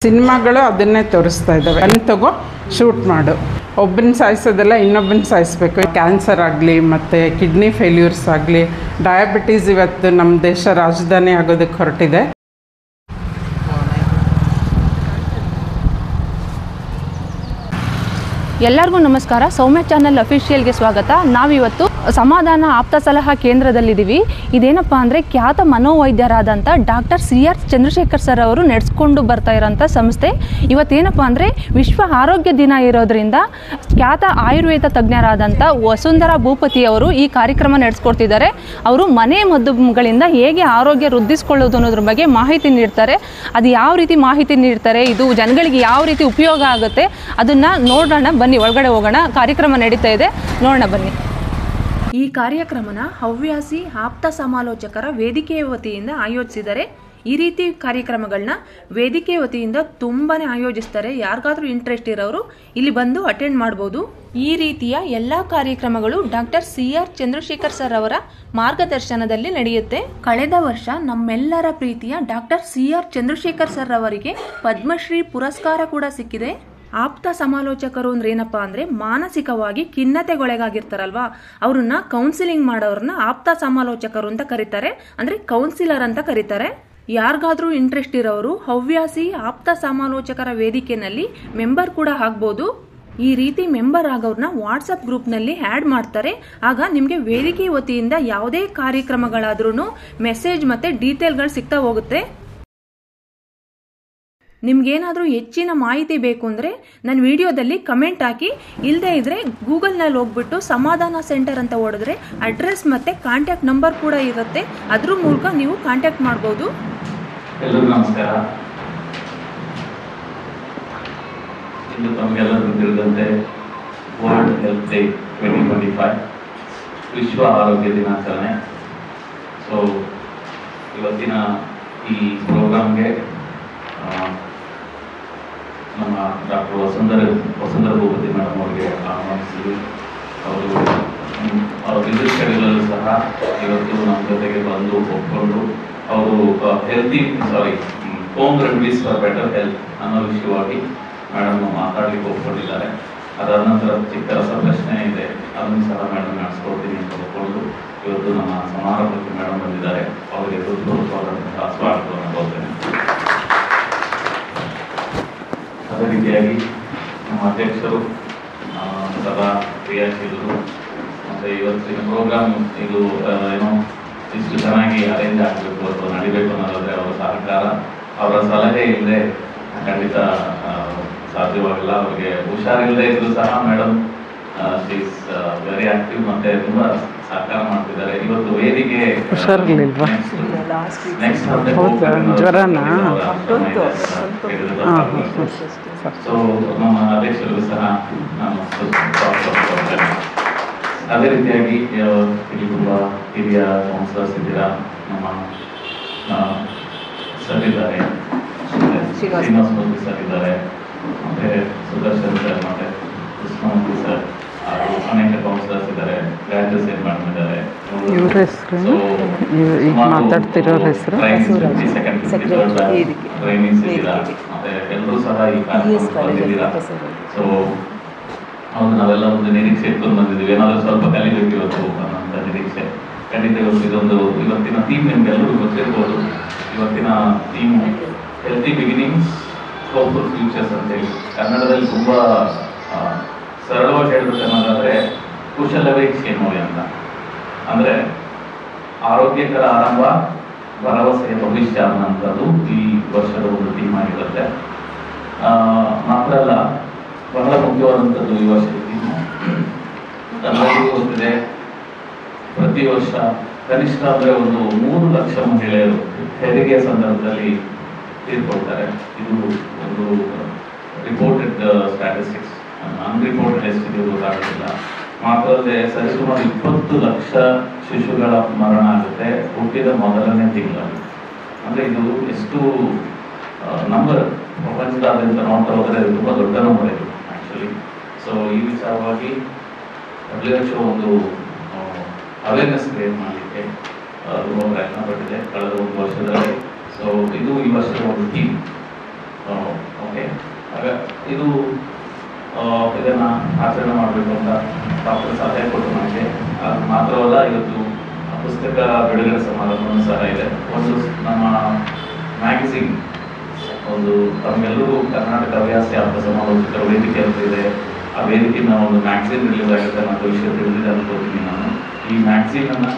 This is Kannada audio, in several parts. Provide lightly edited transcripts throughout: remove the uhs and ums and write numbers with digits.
ಸಿನಿಮಾಗಳು ಅದನ್ನೇ ತೋರಿಸ್ತಾ ಇದ್ದಾವೆ. ಅಲ್ಲಿ ತಗೋ ಶೂಟ್ ಮಾಡು, ಒಬ್ಬನ ಸಾಯಿಸೋದೆಲ್ಲ ಇನ್ನೊಬ್ಬನ ಸಾಯಿಸಬೇಕು. ಕ್ಯಾನ್ಸರ್ ಆಗಲಿ ಮತ್ತು ಕಿಡ್ನಿ ಫೇಲ್ಯೂರ್ಸ್ ಆಗಲಿ, ಡಯಾಬಿಟೀಸ್ ಇವತ್ತು ನಮ್ಮ ದೇಶ ರಾಜಧಾನಿ ಆಗೋದಕ್ಕೆ ಹೊರಟಿದೆ. ಎಲ್ಲರಿಗೂ ನಮಸ್ಕಾರ. ಸೌಮ್ಯ ಚಾನಲ್ ಅಫಿಷಿಯಲ್ಗೆ ಸ್ವಾಗತ. ನಾವಿವತ್ತು ಸಮಾಧಾನ ಆಪ್ತ ಸಲಹಾ ಕೇಂದ್ರದಲ್ಲಿದ್ದೀವಿ. ಇದೇನಪ್ಪ ಅಂದರೆ ಖ್ಯಾತ ಮನೋವೈದ್ಯರಾದಂಥ ಡಾಕ್ಟರ್ CR ಚಂದ್ರಶೇಖರ್ ಸರ್ ಅವರು ನಡೆಸ್ಕೊಂಡು ಬರ್ತಾ ಇರೋಂಥ ಸಂಸ್ಥೆ. ಇವತ್ತೇನಪ್ಪ ಅಂದರೆ ವಿಶ್ವ ಆರೋಗ್ಯ ದಿನ ಇರೋದ್ರಿಂದ ಖ್ಯಾತ ಆಯುರ್ವೇದ ತಜ್ಞರಾದಂಥ ವಸುಂಧರಾ ಭೂಪತಿ ಅವರು ಈ ಕಾರ್ಯಕ್ರಮ ನಡೆಸ್ಕೊಡ್ತಿದ್ದಾರೆ. ಅವರು ಮನೆ ಮದ್ದುಗಳಿಂದ ಹೇಗೆ ಆರೋಗ್ಯ ವೃದ್ಧಿಸ್ಕೊಳ್ಳೋದು ಅನ್ನೋದ್ರ ಬಗ್ಗೆ ಮಾಹಿತಿ ನೀಡ್ತಾರೆ. ಅದು ಯಾವ ರೀತಿ ಮಾಹಿತಿ ನೀಡ್ತಾರೆ, ಇದು ಜನಗಳಿಗೆ ಯಾವ ರೀತಿ ಉಪಯೋಗ ಆಗುತ್ತೆ ಅದನ್ನು ನೋಡೋಣ. ಬನ್ನಿ ಒಳಗಡೆ ಹೋಗೋಣ. ಕಾರ್ಯಕ್ರಮ ನಡೀತಾ ಇದೆ, ನೋಡೋಣ ಬನ್ನಿ. ಈ ಕಾರ್ಯಕ್ರಮನ ಹವ್ಯಾಸಿ ಆಪ್ತ ಸಮಾಲೋಚಕರ ವೇದಿಕೆಯ ವತಿಯಿಂದ ಆಯೋಜಿಸಿದ್ದಾರೆ. ಈ ರೀತಿ ಕಾರ್ಯಕ್ರಮಗಳನ್ನ ವೇದಿಕೆ ವತಿಯಿಂದ ತುಂಬಾನೇ ಆಯೋಜಿಸ್ತಾರೆ. ಯಾರಿಗಾದ್ರೂ ಇಂಟ್ರೆಸ್ಟ್ ಇರೋರು ಇಲ್ಲಿ ಬಂದು ಅಟೆಂಡ್ ಮಾಡ್ಬೋದು. ಈ ರೀತಿಯ ಎಲ್ಲ ಕಾರ್ಯಕ್ರಮಗಳು ಡಾಕ್ಟರ್ CR ಚಂದ್ರಶೇಖರ್ ಸರ್ ಅವರ ಮಾರ್ಗದರ್ಶನದಲ್ಲಿ ನಡೆಯುತ್ತೆ. ಕಳೆದ ವರ್ಷ ನಮ್ಮೆಲ್ಲರ ಪ್ರೀತಿಯ ಡಾಕ್ಟರ್ CR ಚಂದ್ರಶೇಖರ್ ಸರ್ ಅವರಿಗೆ ಪದ್ಮಶ್ರೀ ಪುರಸ್ಕಾರ ಕೂಡ ಸಿಕ್ಕಿದೆ. ಆಪ್ತ ಸಮಾಲೋಚಕರು ಅಂದ್ರೆ ಏನಪ್ಪಾ ಅಂದ್ರೆ ಮಾನಸಿಕವಾಗಿ ಖಿನ್ನತೆಗೊಳಗಾಗಿರ್ತಾರಲ್ವಾ, ಅವ್ರನ್ನ ಕೌನ್ಸಿಲಿಂಗ್ ಮಾಡೋರನ್ನ ಆಪ್ತ ಸಮಾಲೋಚಕರು ಅಂತ ಕರೀತಾರೆ, ಅಂದ್ರೆ ಕೌನ್ಸಿಲರ್ ಅಂತ ಕರೀತಾರೆ. ಯಾರಿಗಾದ್ರೂ ಇಂಟ್ರೆಸ್ಟ್ ಇರೋರು ಹವ್ಯಾಸಿ ಆಪ್ತ ಸಮಾಲೋಚಕರ ವೇದಿಕೆನಲ್ಲಿ ಮೆಂಬರ್ ಕೂಡ ಆಗ್ಬೋದು. ಈ ರೀತಿ ಮೆಂಬರ್ ಆಗೋರ್ನ ವಾಟ್ಸಪ್ ಗ್ರೂಪ್ನಲ್ಲಿ ಆ್ಯಡ್ ಮಾಡ್ತಾರೆ. ಆಗ ನಿಮಗೆ ವೇದಿಕೆ ವತಿಯಿಂದ ಯಾವುದೇ ಕಾರ್ಯಕ್ರಮಗಳಾದ್ರೂ ಮೆಸೇಜ್ ಮತ್ತೆ ಡೀಟೇಲ್ಗಳು ಸಿಗ್ತಾ ಹೋಗುತ್ತೆ. ನಿಮ್ಗೇನಾದರೂ ಹೆಚ್ಚಿನ ಮಾಹಿತಿ ಬೇಕು ಅಂದರೆ ನನ್ನ ವಿಡಿಯೋದಲ್ಲಿ ಕಮೆಂಟ್ ಹಾಕಿ, ಇಲ್ಲದೇ ಇದ್ರೆ ಗೂಗಲ್ನಲ್ಲಿ ಹೋಗ್ಬಿಟ್ಟು ಸಮಾಧಾನ ಸೆಂಟರ್ ಅಂತ ಹೊಡೆದ್ರೆ ಅಡ್ರೆಸ್ ಮತ್ತು ಕಾಂಟ್ಯಾಕ್ಟ್ ನಂಬರ್ ಕೂಡ ಇರುತ್ತೆ. ಅದ್ರ ಮೂಲಕ ನೀವು ಕಾಂಟ್ಯಾಕ್ಟ್ ಮಾಡ್ಬೋದು. ಎಲ್ಲರಿಗೂ ನಮಸ್ಕಾರ. ಇಂದು ತಮಗೆಲ್ಲರಿಗೂ ತಿಳಿದಂತೆ ವರ್ಲ್ಡ್ ಹೆಲ್ತ್ ಡೇ 2025 ವಿಶ್ವ ಆರೋಗ್ಯ ದಿನಾಚರಣೆ. ಸೊ ಇವತ್ತಿನ ಈ ಪ್ರೋಗ್ರಾಮ್ಗೆ ನಮ್ಮ ಡಾಕ್ಟರ್ ವಸುಂಧರಾ ಭೂಪತಿ ಮೇಡಮ್ ಅವರಿಗೆ ಆಹ್ವಾನಿಸಿದ್ವಿ. ಅವರ ಬಿಸಿ ಶೆಡ್ಯೂಲಲ್ಲೂ ಸಹ ಇವತ್ತು ನಮ್ಮ ಜೊತೆಗೆ ಬಂದು ಒಪ್ಕೊಂಡು ಅವರು home remedies for better health ಅನ್ನೋ ವಿಷಯವಾಗಿ ಮೇಡಮ್ ಮಾತಾಡಲಿಕ್ಕೆ ಒಪ್ಕೊಂಡಿದ್ದಾರೆ. ಅದಾದ ನಂತರ ಚಿಕ್ಕ ರಸಪ್ರಶ್ನೆ ಇದೆ, ಅದನ್ನು ಸಹ ಮೇಡಮ್ ನಡೆಸ್ಕೊಡ್ತೀನಿ ಅಂತ ಒಪ್ಕೊಂಡು ಇವತ್ತು ನಮ್ಮ ಸಮಾರಂಭಕ್ಕೆ ಮೇಡಮ್ ಬಂದಿದ್ದಾರೆ. ಅವರಿಗೆ ಹೃತ್ಪೂರ್ವಕವಾದಂತಹ ಸ್ವಾಗತವನ್ನು ಕೊಡ್ತೇನೆ. ಅದೇ ರೀತಿಯಾಗಿ ನಮ್ಮ ಅಧ್ಯಕ್ಷರು ಸದಾ ಕ್ರಿಯಾಶೀಲರು, ಮತ್ತು ಇವತ್ತಿನ ಪ್ರೋಗ್ರಾಮ್ ಇದು ಏನೋ ಇಷ್ಟು ಚೆನ್ನಾಗಿ ಅರೇಂಜ್ ಆಗಬೇಕು ಅಥವಾ ನಡಿಬೇಕು ಅನ್ನೋದಾದರೆ ಅವರ ಸಹಕಾರ, ಅವರ ಸಲಹೆ ಇಲ್ಲದೆ ಖಂಡಿತ ಸಾಧ್ಯವಾಗಿಲ್ಲ. ಅವರಿಗೆ ಹುಷಾರಿಲ್ಲದೆ ಇದ್ರು ಸಹ ಮೇಡಮ್ ಶೀಸ್ ವೆರಿ ಆಕ್ಟಿವ್ ಮತ್ತೆ ತುಂಬ ಸಹಕಾರ ಮಾಡ್ತಿದ್ದಾರೆ. ಇವತ್ತು ವೇದಿಕೆ ಸೊ ನಮ್ಮ ಅಧ್ಯಕ್ಷರಿಗೂ ಸಹ ನಾನು ಅದೇ ರೀತಿಯಾಗಿ ಇಲ್ಲಿ ತುಂಬ ಹಿರಿಯ ಕೌನ್ಸಿಲರ್ಸ್ ಇದ್ದೀರಾ. ನಮ್ಮ ಸರ್ ಇದ್ದಾರೆ, ಶ್ರೀನಿವಾಸ ಮೂರ್ತಿ ಸರ್ ಇದ್ದಾರೆ, ಮತ್ತೆ ಸುದರ್ಶನ್ ಸರ್, ಮತ್ತೆ ಕೃಷ್ಣಮೂರ್ತಿ ಸರ್, ಹಾಗೂ ಅನೇಕ ಕೌನ್ಸಿಲರ್ಸ್ ಇದ್ದಾರೆ, ಗಾಯತ್ರಿ ಸೇನ್ ಮೇಡಮ್ ಇದ್ದಾರೆ. ಟ್ರೈನಿಂಗ್ಸ್ ಇದ್ದೀರಾ, ಮತ್ತೆ ಎಲ್ಲರೂ ಸಹ ಈ ಕಾರ್ಯಕ್ರಮ ಬಂದಿದ್ದೀರಾ. ಸೊ ಹೌದು, ನಾವೆಲ್ಲ ಒಂದು ನಿರೀಕ್ಷೆ ಇಟ್ಕೊಂಡು ಬಂದಿದ್ದೀವಿ, ಏನಾದರೂ ಸ್ವಲ್ಪ ಕಲಿಬೇಕು ಇವತ್ತು ಅನ್ನೋಂಥ ನಿರೀಕ್ಷೆ. ಖಂಡಿತ ಇವತ್ತಿನ ಥೀಮ್ ನಿಮ್ಗೆಲ್ಲರಿಗೂ ಗೊತ್ತಿರ್ಬೋದು. ಇವತ್ತಿನ theme healthy beginnings hopeful futures ಅಂತೇಳಿ. ಕನ್ನಡದಲ್ಲಿ ತುಂಬ ಸರಳವಾಗಿ ಹೇಳ್ಬೇಕನ್ನೋದಾದರೆ ಕುಶಲವೇ ಕ್ಷೇಮವೇ ಅಂತ. ಅಂದರೆ ಆರೋಗ್ಯಕರ ಆರಂಭ, ಭರವಸೆಯ ಭವಿಷ್ಯ ಅನ್ನೋಂಥದ್ದು ಈ ವರ್ಷದ ಒಂದು ಥೀಮ್ ಆಗಿರುತ್ತೆ. ಮಾತ್ರ ಅಲ್ಲ, ಬಹಳ ಮುಖ್ಯವಾದಂಥದ್ದು ಈ ವರ್ಷದ ಥೀಮು. ಎಲ್ಲರಿಗೂ ಗೊತ್ತಿದೆ, ಪ್ರತಿ ವರ್ಷ ಕನಿಷ್ಠ ಅಂದರೆ ಒಂದು 3 ಲಕ್ಷ ಮಹಿಳೆಯರು ಹೆರಿಗೆ ಸಂದರ್ಭದಲ್ಲಿ ತೀರ್ಕೊಳ್ತಾರೆ. ಇದು ಒಂದು ರಿಪೋರ್ಟೆಡ್ ಸ್ಟ್ಯಾಟಿಸ್ಟಿಕ್ಸ್, ಅನ್ರಿಪೋರ್ಟೆಡ್ ಎಷ್ಟಿದೆ ಗೊತ್ತಾಗೋದಿಲ್ಲ. ಮಾತ್ರ ಅಲ್ಲದೆ ಸರಿಸುಮಾರು 20 ಲಕ್ಷ ಶಿಶುಗಳ ಮರಣ ಆಗುತ್ತೆ ಹುಟ್ಟಿದ ಮೊದಲನೇ ತಿಂಗಳಲ್ಲಿ. ಅಂದರೆ ಇದು ಎಷ್ಟು ನಂಬರ್ ಪ್ರಪಂಚದಾದ್ಯಂತ ನೋಡ್ತಾ ಹೋದರೆ ತುಂಬ ದೊಡ್ಡ ನಂಬರ್ ಇದು ಆ್ಯಕ್ಚುಲಿ. ಸೊ ಈ ವಿಚಾರವಾಗಿ WHO ಒಂದು ಅವೇರ್ನೆಸ್ ಕ್ರಿಯೇಟ್ ಮಾಡಲಿಕ್ಕೆ ತುಂಬ ಪ್ರಯತ್ನ ಪಟ್ಟಿದೆ ಕಳೆದ ಒಂದು ವರ್ಷದಲ್ಲಿ. ಸೊ ಇದು ಈ ವರ್ಷದ ಒಂದು ಥೀಮ್. ಇದು ಇದನ್ನು ಆಚರಣೆ ಮಾಡಬೇಕು ಅಂತ ಡಾಕ್ಟರ್ ಸಲಹೆ ಕೊಟ್ಟು ನನಗೆ. ಅದು ಮಾತ್ರವಲ್ಲ, ಇವತ್ತು ಪುಸ್ತಕ ಬಿಡುಗಡೆ ಸಮಾರಂಭವೂ ಸಹ ಇದೆ. ಒಂದು ನಮ್ಮ ಮ್ಯಾಗಝಿನ್, ಒಂದು ತಮಗೆಲ್ಲರೂ ಕರ್ನಾಟಕ ಹವ್ಯಾಸಿ ಆಪ್ತ ಸಮಾಲೋಚಕರ ವೇದಿಕೆ ಅಂತ ಇದೆ. ಆ ವೇದಿಕೆಯಿಂದ ಒಂದು ಮ್ಯಾಗಝಿನ್ ರಿಲೀಸ್ ಆಗುತ್ತೆ ಅನ್ನೋ ವಿಷಯ ತಿಳಿದಿದೆ ಅನ್ಕೋತೀನಿ ನಾನು. ಈ ಮ್ಯಾಗಝಿನ್ ಅನ್ನ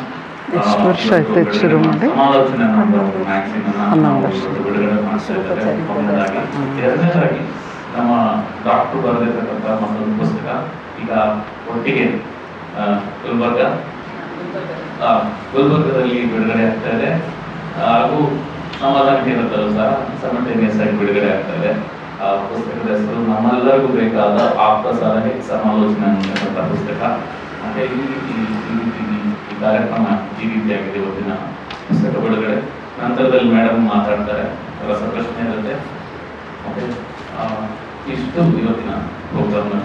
ಸಮಾಲೋಚನೆ ಮ್ಯಾಗಝಿನ್ ಅನ್ನ ಬಿಡುಗಡೆ ಮಾಡ್ತಾ ಇದ್ದಾರೆ. ಮೊದಲನೇದಾಗಿ. ಎರಡನೇದಾಗಿ ನಮ್ಮ ಡಾಕ್ಟರ್ ಬರೆದಿರ್ತಕ್ಕಂಥ ಮತ್ತೊಂದು ಪುಸ್ತಕ ಈಗ ಒಟ್ಟಿಗೆ ಗುಲ್ಬರ್ಗದಲ್ಲಿ ಬಿಡುಗಡೆ ಆಗ್ತಾ ಇದೆ. ಹಾಗೂ ಸಮಾಧಾನ ಕೇಂದ್ರದಲ್ಲೂ ಸಹ ಸೈಮಲ್ಟೇನಿಯಸ್ ಆಗಿ ಬಿಡುಗಡೆ ಆಗ್ತಾ ಇದೆ. ಆ ಪುಸ್ತಕದ ಹೆಸರು ನಮ್ಮೆಲ್ಲರಿಗೂ ಬೇಕಾದ ಆಪ್ತ ಸಲಹೆ ಸಮಾಲೋಚನೆ ಅನ್ನತಕ್ಕಂಥ ಪುಸ್ತಕ. ಮತ್ತೆ ಈ ಕಾರ್ಯಕ್ರಮ ಈ ರೀತಿಯಾಗಿದೆ. ಇವತ್ತಿನ ಪುಸ್ತಕ ಬಿಡುಗಡೆ ನಂತರದಲ್ಲಿ ಮೇಡಮ್ ಮಾತಾಡ್ತಾರೆ, ರಸಪ್ರಶ್ನೆ ಇರುತ್ತೆ. ಮತ್ತೆ ಇಷ್ಟು ಇವತ್ತಿನ ಪ್ರೋಗ್ರಾಮ್ನ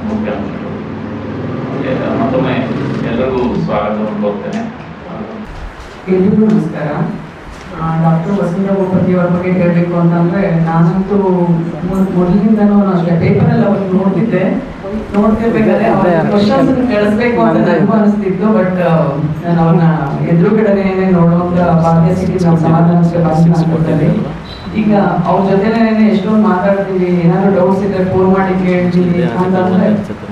ಮುಖ್ಯಾಂಶಗಳು. ಮತ್ತೊಮ್ಮೆ ಎಲ್ಲರಿಗೂ ಸ್ವಾಗತವನ್ನು ಕೋರ್ತೇನೆ. ಎಲ್ರಿಗೂ ನಮಸ್ಕಾರ. ಡಾಕ್ಟರ್ ವಸುಂಧರಾ ಭೂಪತಿ ಅವ್ರ ಬಗ್ಗೆ ಹೇಳಬೇಕು ಅಂತಂದರೆ, ನಾನಂತೂ ಮೊದಲಿನಿಂದನೂ ಅಷ್ಟೇ ಪೇಪರಲ್ಲಿ ಅವ್ರು ನೋಡ್ತಿರ್ಬೇಕಾದ್ರೆ ಕ್ವಶನ್ಸ್ ಕೇಳಿಸ್ಬೇಕು ಅಂತ ನನಗೂ ಅನಿಸ್ತಿತ್ತು. ಬಟ್ ನಾನು ಅವ್ರನ್ನ ಎದುರುಗಡೆ ನೋಡುವಂಥ ಭಾಗ್ಯ ಸಿಕ್ಕಿದ್ದು ನಮ್ಮ ಸಮಾಧಾನಕ್ಕೆ ಭಾಷೆ. ಈಗ ಅವ್ರ ಜೊತೆನೇ ಎಷ್ಟೊಂದು ಮಾತಾಡ್ತೀವಿ, ಏನಾದ್ರು ಡೌಟ್ಸ್ ಇದ್ರೆ ಫೋನ್ ಮಾಡಿ ಕೇಳ್ತೀವಿ ಅಂತಂದ್ರೆ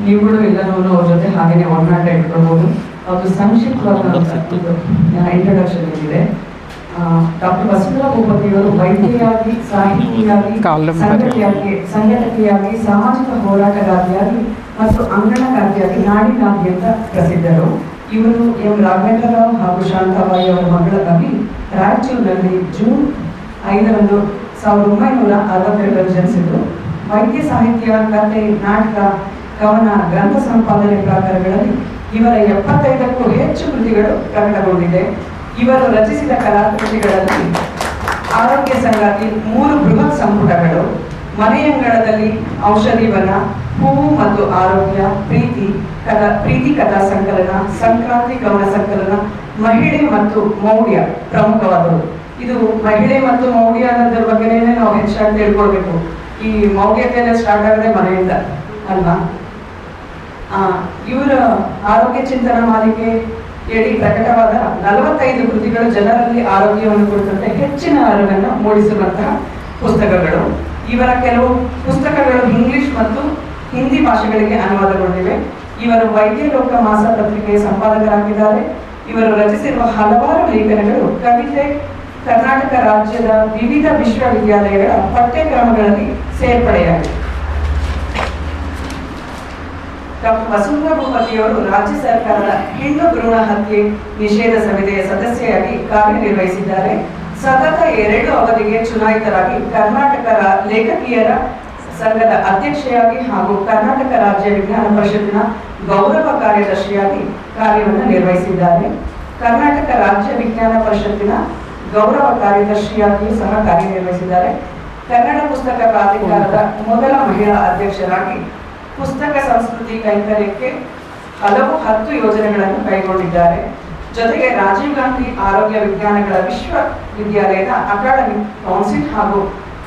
ನೀವುಗಳು ಎಲ್ಲನೂ ಅವ್ರ ಜೊತೆ ಹಾಗೇನೆ ಒಡನಾಟ ಇಟ್ಕೊಳ್ಬೋದು. ಅದು ಸಂಕ್ಷಿಪ್ತವಾದ ಇಂಟ್ರೊಡಕ್ಷನ್ ಇದೆ. ಡಾಕ್ಟರ್ ವಸುಂಧರಾ ಭೂಪತಿಯವರು ವೈದ್ಯೆಯಾಗಿ, ಸಾಹಿತಿಯಾಗಿ, ಸಂಘಟಕಿಯಾಗಿ, ಸಾಮಾಜಿಕ ಹೋರಾಟಗಾರ್ತಿಯಾಗಿ ಮತ್ತು ಅಂಗನಗಾರ್ತಿಯಾಗಿ ನಾಡಿನಾದ್ಯಂತ ಪ್ರಸಿದ್ಧರು. ಇವರು ಎಂ ರಾಘವೇಂದ್ರ ರಾವ್ ಹಾಗೂ ಶಾಂತಾಬಾಯಿ ಅವರ ಮಗಳಾಗಿ ರಾಯಚೂರಿನಲ್ಲಿ ಜೂನ್ 5 1962 ಜನಿಸಿದರು. ವೈದ್ಯ ಸಾಹಿತ್ಯ, ಕಥೆ, ನಾಟಕ, ಕವನ, ಗ್ರಂಥ ಸಂಪಾದನೆ ಪ್ರಕಾರಗಳಲ್ಲಿ ಇವರ 75ಕ್ಕೂ ಹೆಚ್ಚು ಕೃತಿಗಳು ಪ್ರಕಟಗೊಂಡಿದೆ. ಇವರು ರಚಿಸಿದ ಕಲಾಕೃತಿಗಳಲ್ಲಿ ಆರೋಗ್ಯ ಸಂಗಾತಿ 3 ಬೃಹತ್ ಸಂಪುಟಗಳು, ಮನೆಯಂಗಳದಲ್ಲಿ ಔಷಧಿ ವನ, ಹೂವು ಮತ್ತು ಆರೋಗ್ಯ, ಪ್ರೀತಿ ಕಥಾ ಸಂಕಲನ, ಸಂಕ್ರಾಂತಿ ಕವನ ಸಂಕಲನ, ಮಹಿಳೆ ಮತ್ತು ಮೌಢ್ಯ ಪ್ರಮುಖವಾದವು. ಇದು ಮಹಿಳೆ ಮತ್ತು ಮೌಢ್ಯ ಅನ್ನೋದ್ರ ಬಗ್ಗೆನೇ ನಾವು ಹೆಚ್ಚಾಗಿ ತಿಳ್ಕೊಳ್ಬೇಕು. ಈ ಮೌಢ್ಯತೆಯನ್ನ ಸ್ಟಾರ್ಟ್ ಆಗದೆ ಮನೆಯಿಂದ ಅಲ್ವಾ. ಇವರ ಆರೋಗ್ಯ ಚಿಂತನ ಮಾಲಿಕೆ ಎಡಿ ಪ್ರಕಟವಾದ 45 ಕೃತಿಗಳು ಜನರಲ್ಲಿ ಆರೋಗ್ಯವನ್ನು ಕುರಿತಂತೆ ಹೆಚ್ಚಿನ ಅರಿವನ್ನು ಮೂಡಿಸುವಂತಹ ಪುಸ್ತಕಗಳು. ಇವರ ಕೆಲವು ಪುಸ್ತಕಗಳು ಇಂಗ್ಲಿಷ್ ಮತ್ತು ಹಿಂದಿ ಭಾಷೆಗಳಿಗೆ ಅನುವಾದಗೊಂಡಿವೆ. ಇವರು ವೈದ್ಯ ಲೋಕ ಮಾಸ ಪತ್ರಿಕೆಯ ಸಂಪಾದಕರಾಗಿದ್ದಾರೆ. ಇವರು ರಚಿಸಿರುವ ಹಲವಾರು ಲೇಖನಗಳು ಕವಿತೆ, ಕರ್ನಾಟಕ ರಾಜ್ಯದ ವಿವಿಧ ವಿಶ್ವವಿದ್ಯಾಲಯಗಳ ಪಠ್ಯಕ್ರಮಗಳಲ್ಲಿ ಸೇರ್ಪಡೆಯಾಗಿದೆ. ಡಾಕ್ಟರ್ ವಸುಂಧರಾ ಭೂಪತಿಯವರು ರಾಜ್ಯ ಸರ್ಕಾರದ ಹೆಣ್ಣು ಭ್ರೂಣ ಹತ್ಯೆ ನಿಷೇಧ ಸಮಿತಿಯ ಸದಸ್ಯೆಯಾಗಿ ಕಾರ್ಯನಿರ್ವಹಿಸಿದ್ದಾರೆ. ಸತತ 2 ಅವಧಿಗೆ ಚುನಾಯಿತರಾಗಿ ಕರ್ನಾಟಕ ಲೇಖಕಿಯರ ಸಂಘದ ಅಧ್ಯಕ್ಷೆಯಾಗಿ ಹಾಗೂ ಕರ್ನಾಟಕ ರಾಜ್ಯ ವಿಜ್ಞಾನ ಪರಿಷತ್ತಿನ ಗೌರವ ಕಾರ್ಯದರ್ಶಿಯಾಗಿ ಕಾರ್ಯವನ್ನು ನಿರ್ವಹಿಸಿದ್ದಾರೆ. ಕರ್ನಾಟಕ ರಾಜ್ಯ ವಿಜ್ಞಾನ ಪರಿಷತ್ತಿನ ಗೌರವ ಕಾರ್ಯದರ್ಶಿಯಾಗಿಯೂ ಸಹ ಕಾರ್ಯನಿರ್ವಹಿಸಿದ್ದಾರೆ. ಕನ್ನಡ ಪುಸ್ತಕ ಪ್ರಾಧಿಕಾರದ ಮೊದಲ ಮಹಿಳಾ ಅಧ್ಯಕ್ಷರಾಗಿ ಪುಸ್ತಕ ಸಂಸ್ಕೃತಿ ಕೈಂಕರ್ಯಕ್ಕೆ ಹಲವು 10 ಯೋಜನೆಗಳನ್ನು ಕೈಗೊಂಡಿದ್ದಾರೆ. ಜೊತೆಗೆ ರಾಜೀವ್ ಗಾಂಧಿ ಆರೋಗ್ಯ ವಿಜ್ಞಾನಗಳ ವಿಶ್ವವಿದ್ಯಾಲಯದ ಅಕಾಡೆಮಿಕ್ ಕೌನ್ಸಿಲ್ ಹಾಗೂ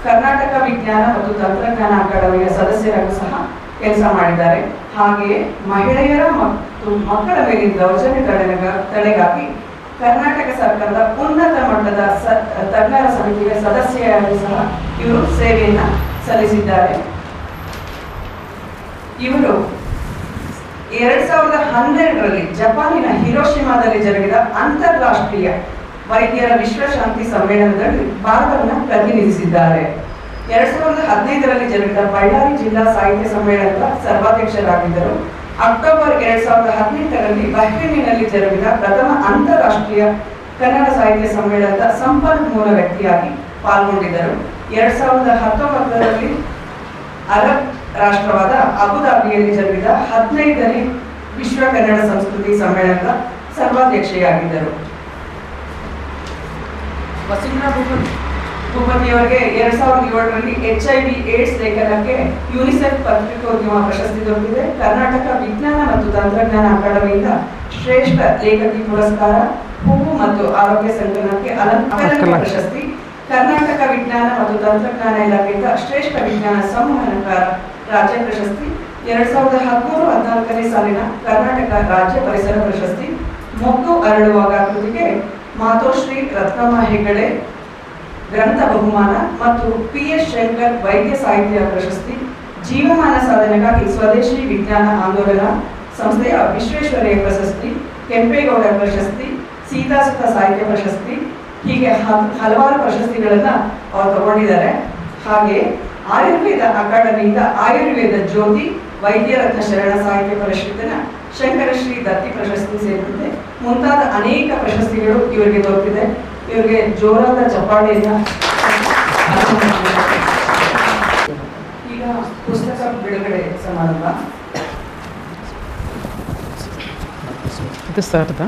ಕರ್ನಾಟಕ ವಿಜ್ಞಾನ ಮತ್ತು ತಂತ್ರಜ್ಞಾನ ಅಕಾಡೆಮಿಯ ಸದಸ್ಯರಾಗೂ ಸಹ ಕೆಲಸ ಮಾಡಿದ್ದಾರೆ. ಹಾಗೆಯೇ ಮಹಿಳೆಯರ ಮತ್ತು ಮಕ್ಕಳ ಮೇಲಿನ ದೌರ್ಜನ್ಯ ತಡೆಗಾಗಿ ಕರ್ನಾಟಕ ಸರ್ಕಾರದ ಉನ್ನತ ಮಟ್ಟದ ತಜ್ಞರ ಸಮಿತಿಯ ಸದಸ್ಯರಾಗಿ ಸಹ ಇವರು ಸೇವೆಯನ್ನು ಸಲ್ಲಿಸಿದ್ದಾರೆ. ಇವರು 2012ರಲ್ಲಿ ಜಪಾನಿನ ಹಿರೋಶಿಮಾದಲ್ಲಿ ಜರುಗಿದ ಅಂತಾರಾಷ್ಟ್ರೀಯ ವೈದ್ಯರ ವಿಶ್ವಶಾಂತಿ ಸಮ್ಮೇಳನದಲ್ಲಿ ಭಾರತವನ್ನು ಪ್ರತಿನಿಧಿಸಿದ್ದಾರೆ. 2015ರಲ್ಲಿ ಜರುಗಿದ ಬಳ್ಳಾರಿ ಜಿಲ್ಲಾ ಸಾಹಿತ್ಯ ಸಮ್ಮೇಳನದ ಸರ್ವಾಧ್ಯಕ್ಷರಾಗಿದ್ದರು. ಅಕ್ಟೋಬರ್ 2018ರಲ್ಲಿ ಬಹ್ರೇನಿನಲ್ಲಿ ಜರುಗಿದ ಪ್ರಥಮ ಅಂತಾರಾಷ್ಟ್ರೀಯ ಕನ್ನಡ ಸಾಹಿತ್ಯ ಸಮ್ಮೇಳನದ ಸಂಪನ್ಮೂಲ ವ್ಯಕ್ತಿಯಾಗಿ ಪಾಲ್ಗೊಂಡಿದ್ದರು. 2019ರಲ್ಲಿ ಅರಬ್ ರಾಷ್ಟ್ರವಾದ ಅಬುಧಾಬಿಯಲ್ಲಿ ಜರುಗಿದ 15ನೇ ವಿಶ್ವ ಕನ್ನಡ ಸಂಸ್ಕೃತಿ ಸಮ್ಮೇಳನದ ಸರ್ವಾಧ್ಯಕ್ಷೆಯಾಗಿದ್ದರು. ವಸುಂಧರಾ ಭೂಪತಿಯವರಿಗೆ 2007ರಲ್ಲಿ HIV ಏಡ್ಸ್ ಲೇಖನಕ್ಕೆ ಯುನಿಸೆಫ್ ಪತ್ರಿಕೋದ್ಯಮ ಪ್ರಶಸ್ತಿ ದೊರೆತಿದೆ. ಕರ್ನಾಟಕ ವಿಜ್ಞಾನ ಮತ್ತು ತಂತ್ರಜ್ಞಾನ ಅಕಾಡೆಮಿಯಿಂದ ಶ್ರೇಷ್ಠ ಲೇಖಕಿ ಪುರಸ್ಕಾರ, ಹೂವು ಮತ್ತು ಆರೋಗ್ಯ ಸಂಕಲನಕ್ಕೆ ಅಲಂಕಾರ ಪ್ರಶಸ್ತಿ, ಕರ್ನಾಟಕ ವಿಜ್ಞಾನ ಮತ್ತು ತಂತ್ರಜ್ಞಾನ ಇಲಾಖೆಯಿಂದ ಶ್ರೇಷ್ಠ ವಿಜ್ಞಾನ ಸಂವಹನಕಾರ ರಾಜ್ಯ ಪ್ರಶಸ್ತಿ, 2013-14ನೇ ಸಾಲಿನ ಕರ್ನಾಟಕ ರಾಜ್ಯ ಪರಿಸರ ಪ್ರಶಸ್ತಿ, ಮೊಗ್ಗು ಅರಳುವಾಗ ಕೃತಿಗೆ ಮಾತೋಶ್ರೀ ರತ್ನಮ್ಮ ಹೆಗಡೆ ಗ್ರಂಥ ಬಹುಮಾನ ಮತ್ತು PS ಶಂಕರ್ ವೈದ್ಯ ಸಾಹಿತ್ಯ ಪ್ರಶಸ್ತಿ, ಜೀವಮಾನ ಸಾಧನೆಗಾಗಿ ಸ್ವದೇಶಿ ವಿಜ್ಞಾನ ಆಂದೋಲನ ಸಂಸ್ಥೆಯ ವಿಶ್ವೇಶ್ವರಯ್ಯ ಪ್ರಶಸ್ತಿ, ಕೆಂಪೇಗೌಡ ಪ್ರಶಸ್ತಿ, ಸೀತಾಸುತ ಸಾಹಿತ್ಯ ಪ್ರಶಸ್ತಿ, ಹೀಗೆ ಹಲವಾರು ಪ್ರಶಸ್ತಿಗಳನ್ನ ಅವರು ತಗೊಂಡಿದ್ದಾರೆ. ಹಾಗೆ ಆಯುರ್ವೇದ ಅಕಾಡೆಮಿಯಿಂದ ಆಯುರ್ವೇದ ಜ್ಯೋತಿ, ವೈದ್ಯರತ್ನ ಶರಣ ಸಾಹಿತ್ಯ ಪರಿಷತ್ತಿನ ಶಂಕರಶ್ರೀ ದತ್ತಿ ಪ್ರಶಸ್ತಿ ಸೇರಿದಂತೆ ಮುಂತಾದ ಅನೇಕ ಪ್ರಶಸ್ತಿಗಳು ಇವರಿಗೆ ದೊರೆತಿದೆ. ಇವರಿಗೆ ಜೋರಾದ ಚಪ್ಪಾಳೆಯನ್ನ. ಈಗ ಪುಸ್ತಕ ಬಿಡುಗಡೆ ಸಮಾರಂಭ. ಇದು ಸರ್ದ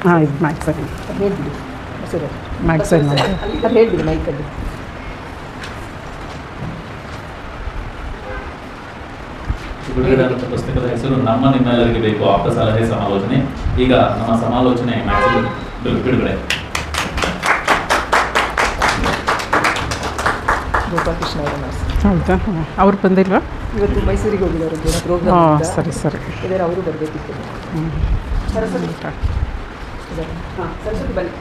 ಹಾಂ ಇದು ಮ್ಯಾಗ್ಝೈನ್ ಮ್ಯಾಗ್ಝೈನ್ ಹೇಳ್ಬಿಡಿ ಮೈಕಲ್ಲಿ. ಬಿಡುಗಡೆಯಾದಂಥ ಪುಸ್ತಕದ ಹೆಸರು ನಮ್ಮ ನಿಮ್ಮೆಲ್ಲರಿಗೆ ಬೇಕು ಆಪ್ತ ಸಲಹೆ ಸಮಾಲೋಚನೆ. ಈಗ ನಮ್ಮ ಸಮಾಲೋಚನೆ ಮ್ಯಾಗ್ಝೈನ್ ಬಿಡುಗಡೆ. ಗೋಪಾಲಕೃಷ್ಣ ಅವರ ಹೌದಾ? ಅವ್ರು ಬಂದಿಲ್ವಾ? ಇವತ್ತು ಮೈಸೂರಿಗೆ ಹೋಗಿದ್ದಾರೆ ಹಾಂ, ಪ್ರೋಗ್ರಾಮ್. ಸರಿ ಸರಿ. ಇದ್ದಾರೆ, ಅವರು ಬರಬೇಕಿತ್ತು. ಸರಸ್ವತಿ ಸರಸ್ವತಿ ಬನ್ನಿ,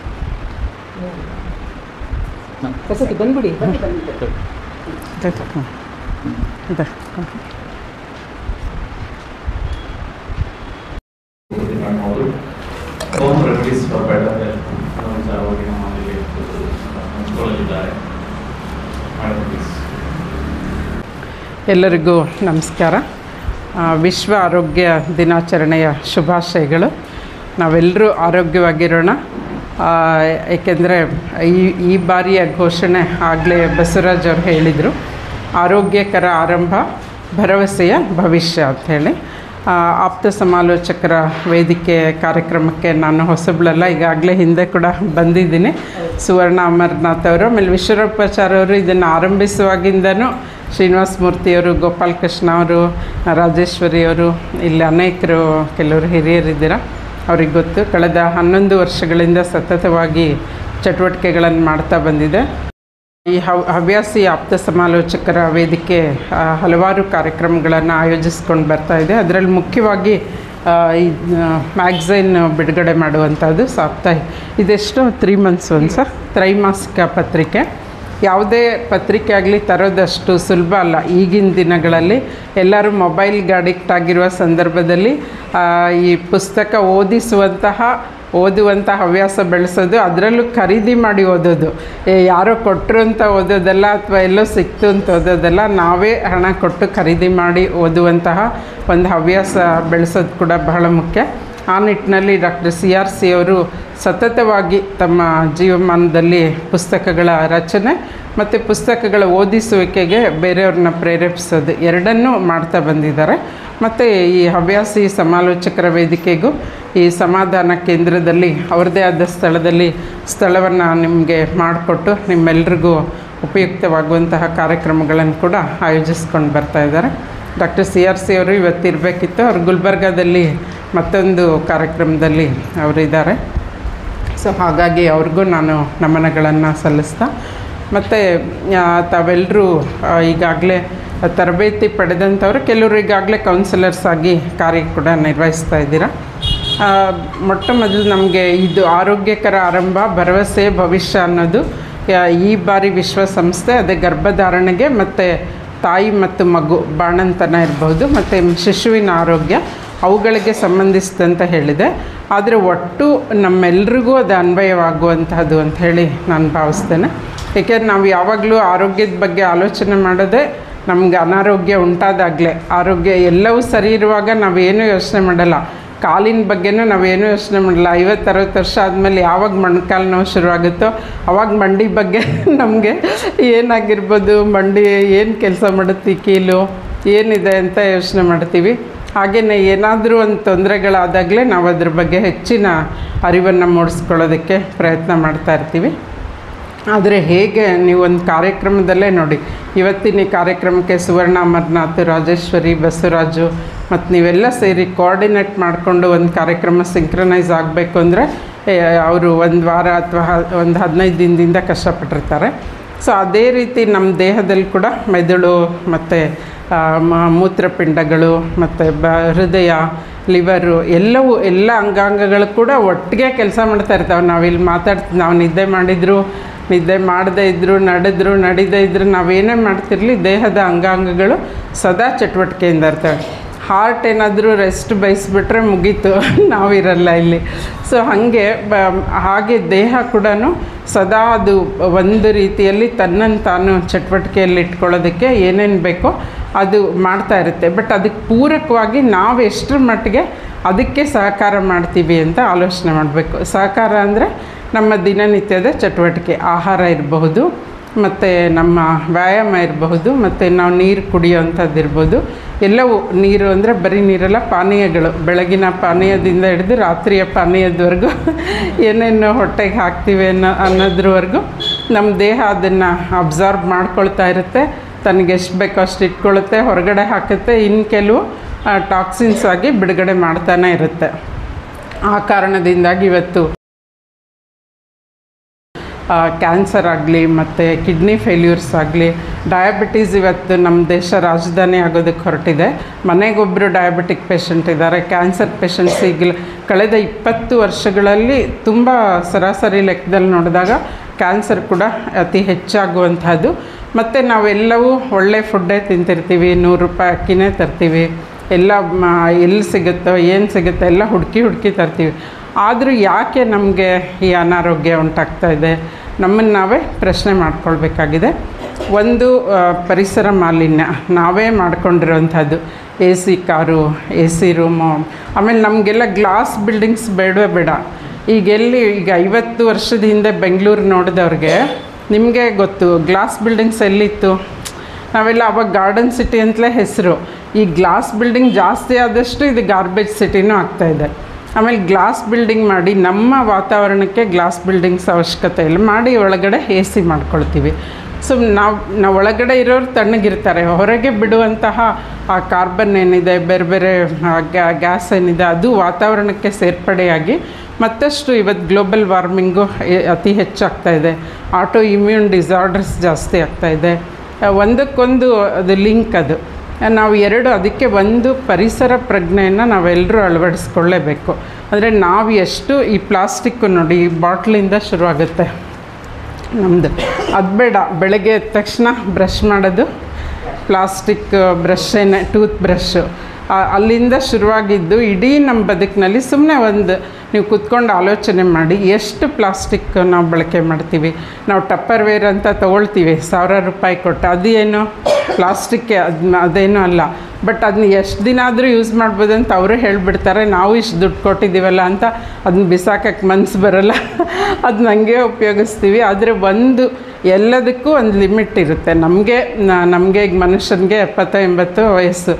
ಸರಸ್ವತಿ ಬಂದ್ಬಿಡಿ. ಇದೆ home remedies for better health ವಿಚಾರವಾಗಿ ನಮ್ಮಲ್ಲಿ ಹಂಚಿಕೊಳ್ಳಲಿದ್ದಾರೆ. ಎಲ್ಲರಿಗೂ ನಮಸ್ಕಾರ. ವಿಶ್ವ ಆರೋಗ್ಯ ದಿನಾಚರಣೆಯ ಶುಭಾಶಯಗಳು. ನಾವೆಲ್ಲರೂ ಆರೋಗ್ಯವಾಗಿರೋಣ. ಏಕೆಂದರೆ ಈ ಬಾರಿಯ ಘೋಷಣೆ ಆಗಲೇ ಬಸವರಾಜ್ ಅವರು ಹೇಳಿದರು, ಆರೋಗ್ಯಕರ ಆರಂಭ ಭರವಸೆಯ ಭವಿಷ್ಯ ಅಂಥೇಳಿ. ಆಪ್ತ ಸಮಾಲೋಚಕರ ವೇದಿಕೆ ಕಾರ್ಯಕ್ರಮಕ್ಕೆ ನಾನು ಹೊಸಬಳಲ್ಲ, ಈಗಾಗಲೇ ಹಿಂದೆ ಕೂಡ ಬಂದಿದ್ದೀನಿ. ಸುವರ್ಣ ಅಮರನಾಥ್ ಅವರು, ಆಮೇಲೆ ವಿಶ್ವರೂಪಾಚಾರ್ಯ ಅವರು ಇದನ್ನು ಆರಂಭಿಸುವಾಗಿಂದನೂ ಶ್ರೀನಿವಾಸ ಮೂರ್ತಿಯವರು, ಗೋಪಾಲಕೃಷ್ಣ ಅವರು, ರಾಜೇಶ್ವರಿ ಅವರು, ಇಲ್ಲಿ ಅನೇಕರು ಕೆಲವರು ಹಿರಿಯರಿದ್ದೀರ, ಅವ್ರಿಗೆ ಗೊತ್ತು. ಕಳೆದ 11 ವರ್ಷಗಳಿಂದ ಸತತವಾಗಿ ಚಟುವಟಿಕೆಗಳನ್ನು ಮಾಡ್ತಾ ಬಂದಿದೆ. ಈ ಹವ್ಯಾಸಿ ಆಪ್ತ ಸಮಾಲೋಚಕರ ವೇದಿಕೆ ಹಲವಾರು ಕಾರ್ಯಕ್ರಮಗಳನ್ನು ಆಯೋಜಿಸ್ಕೊಂಡು ಬರ್ತಾ ಇದೆ. ಅದರಲ್ಲಿ ಮುಖ್ಯವಾಗಿ ಈ ಮ್ಯಾಗ್ಝೈನ್ ಬಿಡುಗಡೆ ಮಾಡುವಂಥದ್ದು ಸಾಪ್ತಾಹಿಕ. ಇದೆಷ್ಟು 3 months ಒನ್ಸ ತ್ರೈಮಾಸಿಕ ಪತ್ರಿಕೆ. ಯಾವುದೇ ಪತ್ರಿಕೆ ಆಗಲಿ ತರೋದಷ್ಟು ಸುಲಭ ಅಲ್ಲ. ಈಗಿನ ದಿನಗಳಲ್ಲಿ ಎಲ್ಲರೂ ಮೊಬೈಲ್ಗೆ ಅಡಿಕ್ಟ್ ಆಗಿರುವ ಸಂದರ್ಭದಲ್ಲಿ ಈ ಪುಸ್ತಕ ಓದುವಂಥ ಹವ್ಯಾಸ ಬೆಳೆಸೋದು, ಅದರಲ್ಲೂ ಖರೀದಿ ಮಾಡಿ ಓದೋದು, ಯಾರೋ ಕೊಟ್ಟರು ಅಂತ ಓದೋದಲ್ಲ ಅಥವಾ ಎಲ್ಲೋ ಸಿಕ್ತು ಅಂತ ಓದೋದಲ್ಲ, ನಾವೇ ಹಣ ಕೊಟ್ಟು ಖರೀದಿ ಮಾಡಿ ಓದುವಂತಹ ಒಂದು ಹವ್ಯಾಸ ಬೆಳೆಸೋದು ಕೂಡ ಬಹಳ ಮುಖ್ಯ. ಆ ನಿಟ್ಟಿನಲ್ಲಿ ಡಾಕ್ಟರ್ CRC ಅವರು ಸತತವಾಗಿ ತಮ್ಮ ಜೀವಮಾನದಲ್ಲಿ ಪುಸ್ತಕಗಳ ರಚನೆ ಮತ್ತು ಪುಸ್ತಕಗಳ ಓದಿಸುವಿಕೆಗೆ ಬೇರೆಯವ್ರನ್ನ ಪ್ರೇರೇಪಿಸೋದು ಎರಡನ್ನೂ ಮಾಡ್ತಾ ಬಂದಿದ್ದಾರೆ. ಮತ್ತು ಈ ಹವ್ಯಾಸಿ ಸಮಾಲೋಚಕರ ವೇದಿಕೆಗೂ ಈ ಸಮಾಧಾನ ಕೇಂದ್ರದಲ್ಲಿ ಅವ್ರದ್ದೇ ಆದ ಸ್ಥಳವನ್ನು ನಿಮಗೆ ಮಾಡಿಕೊಟ್ಟು ನಿಮ್ಮೆಲ್ರಿಗೂ ಉಪಯುಕ್ತವಾಗುವಂತಹ ಕಾರ್ಯಕ್ರಮಗಳನ್ನು ಕೂಡ ಆಯೋಜಿಸ್ಕೊಂಡು ಬರ್ತಾಯಿದ್ದಾರೆ. ಡಾಕ್ಟರ್ CRC ಅವರು ಇವತ್ತಿರಬೇಕಿತ್ತು, ಅವರು ಗುಲ್ಬರ್ಗಾದಲ್ಲಿ ಮತ್ತೊಂದು ಕಾರ್ಯಕ್ರಮದಲ್ಲಿ ಅವರಿದ್ದಾರೆ. ಸೊ ಹಾಗಾಗಿ ಅವ್ರಿಗೂ ನಾನು ನಮನಗಳನ್ನು ಸಲ್ಲಿಸ್ತಾ, ಮತ್ತು ತಾವೆಲ್ಲರೂ ಈಗಾಗಲೇ ತರಬೇತಿ ಪಡೆದಂಥವರು, ಕೆಲವರು ಈಗಾಗಲೇ ಕೌನ್ಸಿಲರ್ಸ್ ಆಗಿ ಕಾರ್ಯ ಕೂಡ ನಿರ್ವಹಿಸ್ತಾ ಇದ್ದೀರಾ. ಮೊಟ್ಟ ಮೊದಲು ನಮಗೆ ಇದು ಆರೋಗ್ಯಕರ ಆರಂಭ ಭರವಸೆ ಭವಿಷ್ಯ ಅನ್ನೋದು ಈ ಬಾರಿ ವಿಶ್ವಸಂಸ್ಥೆ ಅದೇ ಗರ್ಭಧಾರಣೆಗೆ ಮತ್ತು ತಾಯಿ ಮತ್ತು ಮಗು ಬಾಣಂತನ ಇರಬಹುದು ಮತ್ತು ಶಿಶುವಿನ ಆರೋಗ್ಯ ಅವುಗಳಿಗೆ ಸಂಬಂಧಿಸಿದಂತ ಹೇಳಿದೆ. ಆದರೆ ಒಟ್ಟು ನಮ್ಮೆಲ್ರಿಗೂ ಅದು ಅನ್ವಯವಾಗುವಂತಹದ್ದು ಅಂತ ಹೇಳಿ ನಾನು ಭಾವಿಸ್ತೇನೆ. ಏಕೆಂದರೆ ನಾವು ಯಾವಾಗಲೂ ಆರೋಗ್ಯದ ಬಗ್ಗೆ ಆಲೋಚನೆ ಮಾಡೋದೇ ನಮಗೆ ಅನಾರೋಗ್ಯ ಉಂಟಾದಾಗಲೇ. ಆರೋಗ್ಯ ಎಲ್ಲವೂ ಸರಿ ಇರುವಾಗ ನಾವೇನೂ ಯೋಚನೆ ಮಾಡಲ್ಲ. ಕಾಲಿನ ಬಗ್ಗೆನೂ ನಾವೇನೂ ಯೋಚನೆ ಮಾಡಲ್ಲ. 50-60 ವರ್ಷ ಆದಮೇಲೆ ಯಾವಾಗ ಮೊಣಕಾಲು ನೋವು ಶುರುವಾಗುತ್ತೋ ಅವಾಗ ಮಂಡಿ ಬಗ್ಗೆ ನಮಗೆ ಏನಾಗಿರ್ಬೋದು, ಮಂಡಿ ಏನು ಕೆಲಸ ಮಾಡುತ್ತೆ, ಕೀಲು ಏನಿದೆ ಅಂತ ಯೋಚನೆ ಮಾಡ್ತೀವಿ. ಹಾಗೆಯೇ ಏನಾದರೂ ಒಂದು ತೊಂದರೆಗಳಾದಾಗಲೇ ನಾವು ಅದ್ರ ಬಗ್ಗೆ ಹೆಚ್ಚಿನ ಅರಿವನ್ನು ಮೂಡಿಸ್ಕೊಳ್ಳೋದಕ್ಕೆ ಪ್ರಯತ್ನ ಮಾಡ್ತಾ ಇರ್ತೀವಿ. ಆದರೆ ಹೇಗೆ ನೀವು ಒಂದು ಕಾರ್ಯಕ್ರಮದಲ್ಲೇ ನೋಡಿ, ಇವತ್ತಿನ ಈ ಕಾರ್ಯಕ್ರಮಕ್ಕೆ ಸುವರ್ಣ, ಅಮರ್ನಾಥ್, ರಾಜೇಶ್ವರಿ, ಬಸವರಾಜು ಮತ್ತು ನೀವೆಲ್ಲ ಸೇರಿ ಕೋಆರ್ಡಿನೇಟ್ ಮಾಡಿಕೊಂಡು ಒಂದು ಕಾರ್ಯಕ್ರಮ ಸಿಂಕ್ರನೈಸ್ ಆಗಬೇಕು ಅಂದರೆ ಅವರು ಒಂದು ವಾರ ಅಥವಾ ಒಂದು 15 ದಿನದಿಂದ ಕಷ್ಟಪಟ್ಟಿರ್ತಾರೆ. ಸೊ ಅದೇ ರೀತಿ ನಮ್ಮ ದೇಹದಲ್ಲಿ ಕೂಡ ಮೆದುಳು ಮತ್ತು ಮೂತ್ರಪಿಂಡಗಳು ಮತ್ತು ಹೃದಯ, ಲಿವರು ಎಲ್ಲ ಅಂಗಾಂಗಗಳು ಕೂಡ ಒಟ್ಟಿಗೆ ಕೆಲಸ ಮಾಡ್ತಾ ಇರ್ತಾವೆ. ನಾವಿಲ್ಲಿ ನಾವು ನಿದ್ದೆ ಮಾಡಿದ್ರು, ನಿದ್ದೆ ಮಾಡದೇ ಇದ್ದರೂ, ನಡೀದೇ ಇದ್ದರೂ, ನಾವೇನೇ ಮಾಡ್ತಿರಲಿ ದೇಹದ ಅಂಗಾಂಗಗಳು ಸದಾ ಚಟುವಟಿಕೆಯಿಂದ ಇರ್ತವೆ. ಹಾರ್ಟ್ ಏನಾದರೂ ರೆಸ್ಟ್ ಬಯಸಿಬಿಟ್ರೆ ಮುಗೀತು, ನಾವಿರಲ್ಲ ಇಲ್ಲಿ. ಸೊ ಹಾಗೆ ದೇಹ ಕೂಡ ಸದಾ ಅದು ಒಂದು ರೀತಿಯಲ್ಲಿ ತನ್ನನ್ನು ತಾನು ಚಟುವಟಿಕೆಯಲ್ಲಿ ಇಟ್ಕೊಳ್ಳೋದಕ್ಕೆ ಏನೇನು ಬೇಕೋ ಅದು ಮಾಡ್ತಾ ಇರುತ್ತೆ. ಬಟ್ ಅದಕ್ಕೆ ಪೂರಕವಾಗಿ ನಾವು ಎಷ್ಟರ ಮಟ್ಟಿಗೆ ಅದಕ್ಕೆ ಸಹಕಾರ ಮಾಡ್ತೀವಿ ಅಂತ ಆಲೋಚನೆ ಮಾಡಬೇಕು. ಸಹಕಾರ ಅಂದರೆ ನಮ್ಮ ದಿನನಿತ್ಯದ ಚಟುವಟಿಕೆ, ಆಹಾರ ಇರಬಹುದು, ಮತ್ತು ನಮ್ಮ ವ್ಯಾಯಾಮ ಇರಬಹುದು, ಮತ್ತು ನಾವು ನೀರು ಕುಡಿಯೋವಂಥದ್ದು ಇರ್ಬೋದು. ಎಲ್ಲವೂ ನೀರು ಅಂದರೆ ಬರೀ ನೀರೆಲ್ಲ, ಪಾನೀಯಗಳು, ಬೆಳಗಿನ ಪಾನೀಯದಿಂದ ಹಿಡಿದು ರಾತ್ರಿಯ ಪಾನೀಯದವರೆಗೂ ಏನೇನು ಹೊಟ್ಟೆಗೆ ಹಾಕ್ತೀವಿ ಅನ್ನೋದ್ರವರೆಗೂ ನಮ್ಮ ದೇಹ ಅದನ್ನು ಅಬ್ಸಾರ್ಬ್ ಮಾಡ್ಕೊಳ್ತಾ ಇರುತ್ತೆ. ತನಗೆ ಎಷ್ಟು ಬೇಕೋ ಅಷ್ಟು ಇಟ್ಕೊಳ್ಳುತ್ತೆ, ಹೊರಗಡೆ ಹಾಕುತ್ತೆ, ಇನ್ನು ಕೆಲವು ಟಾಕ್ಸಿನ್ಸ್ ಆಗಿ ಬಿಡುಗಡೆ ಮಾಡ್ತಾನೆ ಇರುತ್ತೆ. ಆ ಕಾರಣದಿಂದಾಗಿ ಇವತ್ತು ಕ್ಯಾನ್ಸರ್ ಆಗಲಿ ಮತ್ತು ಕಿಡ್ನಿ ಫೇಲ್ಯೂರ್ಸ್ ಆಗಲಿ, ಡಯಾಬಿಟೀಸ್ ಇವತ್ತು ನಮ್ಮ ದೇಶ ರಾಜಧಾನಿ ಆಗೋದಕ್ಕೆ ಹೊರಟಿದೆ. ಮನೆಗೊಬ್ಬರು ಡಯಾಬಿಟಿಕ್ ಪೇಷಂಟ್ ಇದ್ದಾರೆ. ಕ್ಯಾನ್ಸರ್ ಪೇಷಂಟ್ಸ್ ಈಗ ಕಳೆದ 20 ವರ್ಷಗಳಲ್ಲಿ ತುಂಬ ಸರಾಸರಿ ಲೆಕ್ಕದಲ್ಲಿ ನೋಡಿದಾಗ ಕ್ಯಾನ್ಸರ್ ಕೂಡ ಅತಿ ಹೆಚ್ಚಾಗುವಂಥದ್ದು. ಮತ್ತು ನಾವೆಲ್ಲವೂ ಒಳ್ಳೆ ಫುಡ್ಡೇ ತಿಂತಿರ್ತೀವಿ, 100 ರೂಪಾಯಿ ಅಕ್ಕಿನೇ ತರ್ತೀವಿ, ಎಲ್ಲ ಎಲ್ಲಿ ಸಿಗುತ್ತೋ ಏನು ಸಿಗುತ್ತೋ ಎಲ್ಲ ಹುಡುಕಿ ತರ್ತೀವಿ. ಆದರೂ ಯಾಕೆ ನಮಗೆ ಈ ಅನಾರೋಗ್ಯ ಉಂಟಾಗ್ತಾ ಇದೆ? ನಮ್ಮನ್ನು ನಾವೇ ಪ್ರಶ್ನೆ ಮಾಡ್ಕೊಳ್ಬೇಕಾಗಿದೆ. ಒಂದು ಪರಿಸರ ಮಾಲಿನ್ಯ ನಾವೇ ಮಾಡ್ಕೊಂಡಿರೋವಂಥದ್ದು. AC ಕಾರು, AC ರೂಮು, ಆಮೇಲೆ ನಮಗೆಲ್ಲ ಗ್ಲಾಸ್ ಬಿಲ್ಡಿಂಗ್ಸ್ ಬೇಡವೇ ಬೇಡ. ಈಗ 50 ವರ್ಷದ ಹಿಂದೆ ಬೆಂಗಳೂರು ನೋಡಿದವ್ರಿಗೆ ನಿಮಗೆ ಗೊತ್ತು, ಗ್ಲಾಸ್ ಬಿಲ್ಡಿಂಗ್ಸ್ ಎಲ್ಲಿತ್ತು? ನಾವೆಲ್ಲ ಅವಾಗ ಗಾರ್ಡನ್ ಸಿಟಿ ಅಂತಲೇ ಹೆಸರು. ಈ ಗ್ಲಾಸ್ ಬಿಲ್ಡಿಂಗ್ ಜಾಸ್ತಿ ಆದಷ್ಟು ಇದು ಗಾರ್ಬೇಜ್ ಸಿಟಿನೂ ಆಗ್ತಾಯಿದೆ. ಆಮೇಲೆ ಗ್ಲಾಸ್ ಬಿಲ್ಡಿಂಗ್ ಮಾಡಿ ನಮ್ಮ ವಾತಾವರಣಕ್ಕೆ ಗ್ಲಾಸ್ ಬಿಲ್ಡಿಂಗ್ಸ್ ಅವಶ್ಯಕತೆ ಇಲ್ಲ, ಮಾಡಿ ಒಳಗಡೆ AC ಮಾಡ್ಕೊಳ್ತೀವಿ. ಸೊ ನಾವು ಒಳಗಡೆ ಇರೋರು ತಣ್ಣಗಿರ್ತಾರೆ, ಹೊರಗೆ ಬಿಡುವಂತಹ ಆ ಕಾರ್ಬನ್ ಏನಿದೆ, ಬೇರೆ ಗ್ಯಾಸ್ ಏನಿದೆ, ಅದು ವಾತಾವರಣಕ್ಕೆ ಸೇರ್ಪಡೆಯಾಗಿ ಮತ್ತಷ್ಟು ಇವತ್ತು ಗ್ಲೋಬಲ್ ವಾರ್ಮಿಂಗು ಅತಿ ಹೆಚ್ಚಾಗ್ತಾಯಿದೆ. ಆಟೋ ಇಮ್ಯೂನ್ ಡಿಸಾರ್ಡರ್ಸ್ ಜಾಸ್ತಿ ಆಗ್ತಾಯಿದೆ. ಒಂದಕ್ಕೊಂದು ಅದು ಲಿಂಕ್. ಅದು ನಾವು ಅದಕ್ಕೆ ಒಂದು ಪರಿಸರ ಪ್ರಜ್ಞೆಯನ್ನು ನಾವೆಲ್ಲರೂ ಅಳವಡಿಸ್ಕೊಳ್ಳೇಬೇಕು. ಅಂದರೆ ನಾವು ಎಷ್ಟು ಈ ಪ್ಲಾಸ್ಟಿಕ್ಕು ನೋಡಿ, ಈ ಬಾಟ್ಲಿಂದ ಶುರುವಾಗುತ್ತೆ ನಮ್ಮದು. ಅದು ಬೇಡ, ಬೆಳಗ್ಗೆ ಎದ್ದ ತಕ್ಷಣ ಬ್ರಷ್ ಮಾಡೋದು ಪ್ಲಾಸ್ಟಿಕ್ ಬ್ರಷೇನೆ, ಟೂತ್ ಬ್ರಷ್, ಅಲ್ಲಿಂದ ಶುರುವಾಗಿದ್ದು ಇಡೀ ನಮ್ಮ ಬದುಕಿನಲ್ಲಿ. ಸುಮ್ಮನೆ ನೀವು ಕೂತ್ಕೊಂಡು ಆಲೋಚನೆ ಮಾಡಿ, ಎಷ್ಟು ಪ್ಲಾಸ್ಟಿಕ್ ನಾವು ಬಳಕೆ ಮಾಡ್ತೀವಿ. ನಾವು ಟಪ್ಪರ್ವೇರ್ ಅಂತ ತೊಗೊಳ್ತೀವಿ 1000 ರೂಪಾಯಿ ಕೊಟ್ಟು, ಅದೇನು ಪ್ಲಾಸ್ಟಿಕ್ಕೆ, ಅದೇನೂ ಅಲ್ಲ. ಬಟ್ ಅದನ್ನ ಎಷ್ಟು ದಿನ ಆದರೂ ಯೂಸ್ ಮಾಡ್ಬೋದು ಅಂತ ಅವರೇ ಹೇಳಿಬಿಡ್ತಾರೆ. ನಾವು ಇಷ್ಟು ದುಡ್ಡು ಕೊಟ್ಟಿದ್ದೀವಲ್ಲ ಅಂತ ಅದನ್ನ ಬಿಸಾಕಕ್ಕೆ ಮನಸ್ಸು ಬರೋಲ್ಲ, ಅದನ್ನ ಹಂಗೆ ಉಪಯೋಗಿಸ್ತೀವಿ. ಆದರೆ ಎಲ್ಲದಕ್ಕೂ ಒಂದು ಲಿಮಿಟ್ ಇರುತ್ತೆ. ನಮಗೆ ಈಗ ಮನುಷ್ಯನಿಗೆ 70-80 ವಯಸ್ಸು.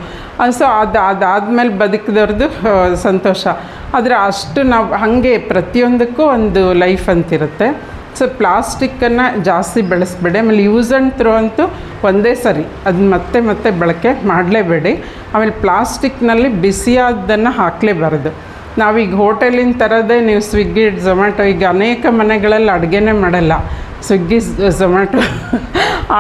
ಸೊ ಅದಾದಮೇಲೆ ಬದುಕಿದವ್ರದ್ದು ಸಂತೋಷ. ಆದರೆ ಅಷ್ಟು ನಾವು ಹಾಗೆ ಪ್ರತಿಯೊಂದಕ್ಕೂ ಒಂದು ಲೈಫ್ ಅಂತಿರುತ್ತೆ. ಸೊ ಪ್ಲಾಸ್ಟಿಕ್ಕನ್ನು ಜಾಸ್ತಿ ಬೆಳೆಸಬೇಡಿ. ಆಮೇಲೆ ಯೂಸ್ ಆ್ಯಂಡ್ ಥ್ರೋ ಅಂತೂ ಒಂದೇ ಸರಿ, ಅದನ್ನ ಮತ್ತೆ ಬಳಕೆ ಮಾಡಲೇಬೇಡಿ. ಆಮೇಲೆ ಪ್ಲಾಸ್ಟಿಕ್ನಲ್ಲಿ ಬಿಸಿಯಾದ್ದನ್ನು ಹಾಕಲೇಬಾರ್ದು. ನಾವೀಗ ಹೋಟೆಲಿನ ಥರದೇ ನೀವು ಸ್ವಿಗ್ಗಿ, ಝೊಮ್ಯಾಟೊ, ಈಗ ಅನೇಕ ಮನೆಗಳಲ್ಲಿ ಅಡುಗೆನೇ ಮಾಡಲ್ಲ, ಸ್ವಿಗ್ಗಿ, ಝೊಮ್ಯಾಟೊ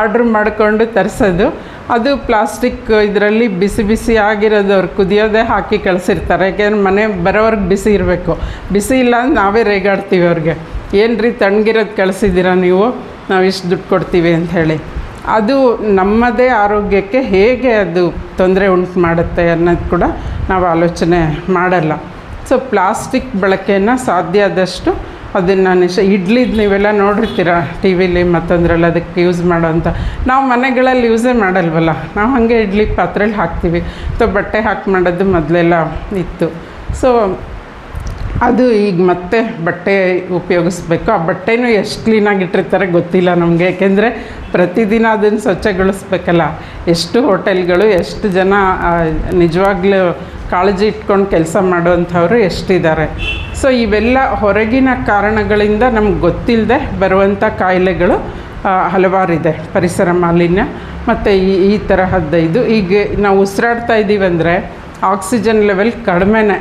ಆರ್ಡ್ರ್ ಮಾಡಿಕೊಂಡು ತರಿಸೋದು. ಅದು ಪ್ಲಾಸ್ಟಿಕ್ ಇದರಲ್ಲಿ ಬಿಸಿ ಆಗಿರೋದು ಅವ್ರು ಕುದಿಯೋದೇ ಹಾಕಿ ಕಳಿಸಿರ್ತಾರೆ. ಯಾಕೆಂದ್ರೆ ಮನೆ ಬರೋವ್ರಿಗೆ ಬಿಸಿ ಇರಬೇಕು. ಬಿಸಿ ಇಲ್ಲ ಅಂದ್ರೆ ನಾವೇ ರೇಗಾಡ್ತೀವಿ ಅವ್ರಿಗೆ, ಏನು ರೀ ತಣ್ಣಗಿರೋದು ಕಳಿಸಿದ್ದೀರಾ ನೀವು, ನಾವು ಇಷ್ಟು ದುಡ್ಡು ಕೊಡ್ತೀವಿ ಅಂತ ಹೇಳಿ. ಅದು ನಮ್ಮದೇ ಆರೋಗ್ಯಕ್ಕೆ ಹೇಗೆ ಅದು ತೊಂದರೆ ಉಂಟು ಮಾಡುತ್ತೆ ಅನ್ನೋದು ಕೂಡ ನಾವು ಆಲೋಚನೆ ಮಾಡಲ್ಲ. ಸೊ ಪ್ಲಾಸ್ಟಿಕ್ ಬಳಕೆಯನ್ನು ಸಾಧ್ಯ ಆದಷ್ಟು ಅದನ್ನು ಇಡ್ಲಿದು ನೀವೆಲ್ಲ ನೋಡಿರ್ತೀರ ಟಿ ವಿಲಿ ಮತ್ತೊಂದರಲ್ಲಿ, ಅದಕ್ಕೆ ಯೂಸ್ ಮಾಡೋವಂಥ. ನಾವು ಮನೆಗಳಲ್ಲಿ ಯೂಸೇ ಮಾಡಲ್ವಲ್ಲ, ನಾವು ಹಾಗೆ ಇಡ್ಲಿ ಪಾತ್ರೆಯಲ್ಲಿ ಹಾಕ್ತೀವಿ. ಬಟ್ಟೆ ಹಾಕಿ ಮಾಡೋದು ಮೊದಲೆಲ್ಲ ಇತ್ತು. ಸೊ ಅದು ಈಗ ಮತ್ತೆ ಬಟ್ಟೆ ಉಪಯೋಗಿಸ್ಬೇಕು. ಆ ಬಟ್ಟೆನೂ ಎಷ್ಟು ಕ್ಲೀನಾಗಿಟ್ಟಿರ್ತಾರೆ ಗೊತ್ತಿಲ್ಲ ನಮಗೆ, ಏಕೆಂದರೆ ಪ್ರತಿದಿನ ಅದನ್ನು ಸ್ವಚ್ಛಗೊಳಿಸ್ಬೇಕಲ್ಲ. ಎಷ್ಟು ಹೋಟೆಲ್ಗಳು, ಎಷ್ಟು ಜನ ನಿಜವಾಗ್ಲೂ ಕಾಳಜಿ ಇಟ್ಕೊಂಡು ಕೆಲಸ ಮಾಡುವಂಥವ್ರು ಎಷ್ಟಿದ್ದಾರೆ. ಸೊ ಇವೆಲ್ಲ ಹೊರಗಿನ ಕಾರಣಗಳಿಂದ ನಮ್ಗೆ ಗೊತ್ತಿಲ್ಲದೆ ಬರುವಂಥ ಕಾಯಿಲೆಗಳು ಹಲವಾರಿದೆ. ಪರಿಸರ ಮಾಲಿನ್ಯ ಮತ್ತು ಈ ತರಹದ್ದು. ಈಗ ನಾವು ಉಸಿರಾಡ್ತಾ ಇದ್ದೀವಂದರೆ ಆಕ್ಸಿಜನ್ ಲೆವೆಲ್ ಕಡಿಮೆನೇ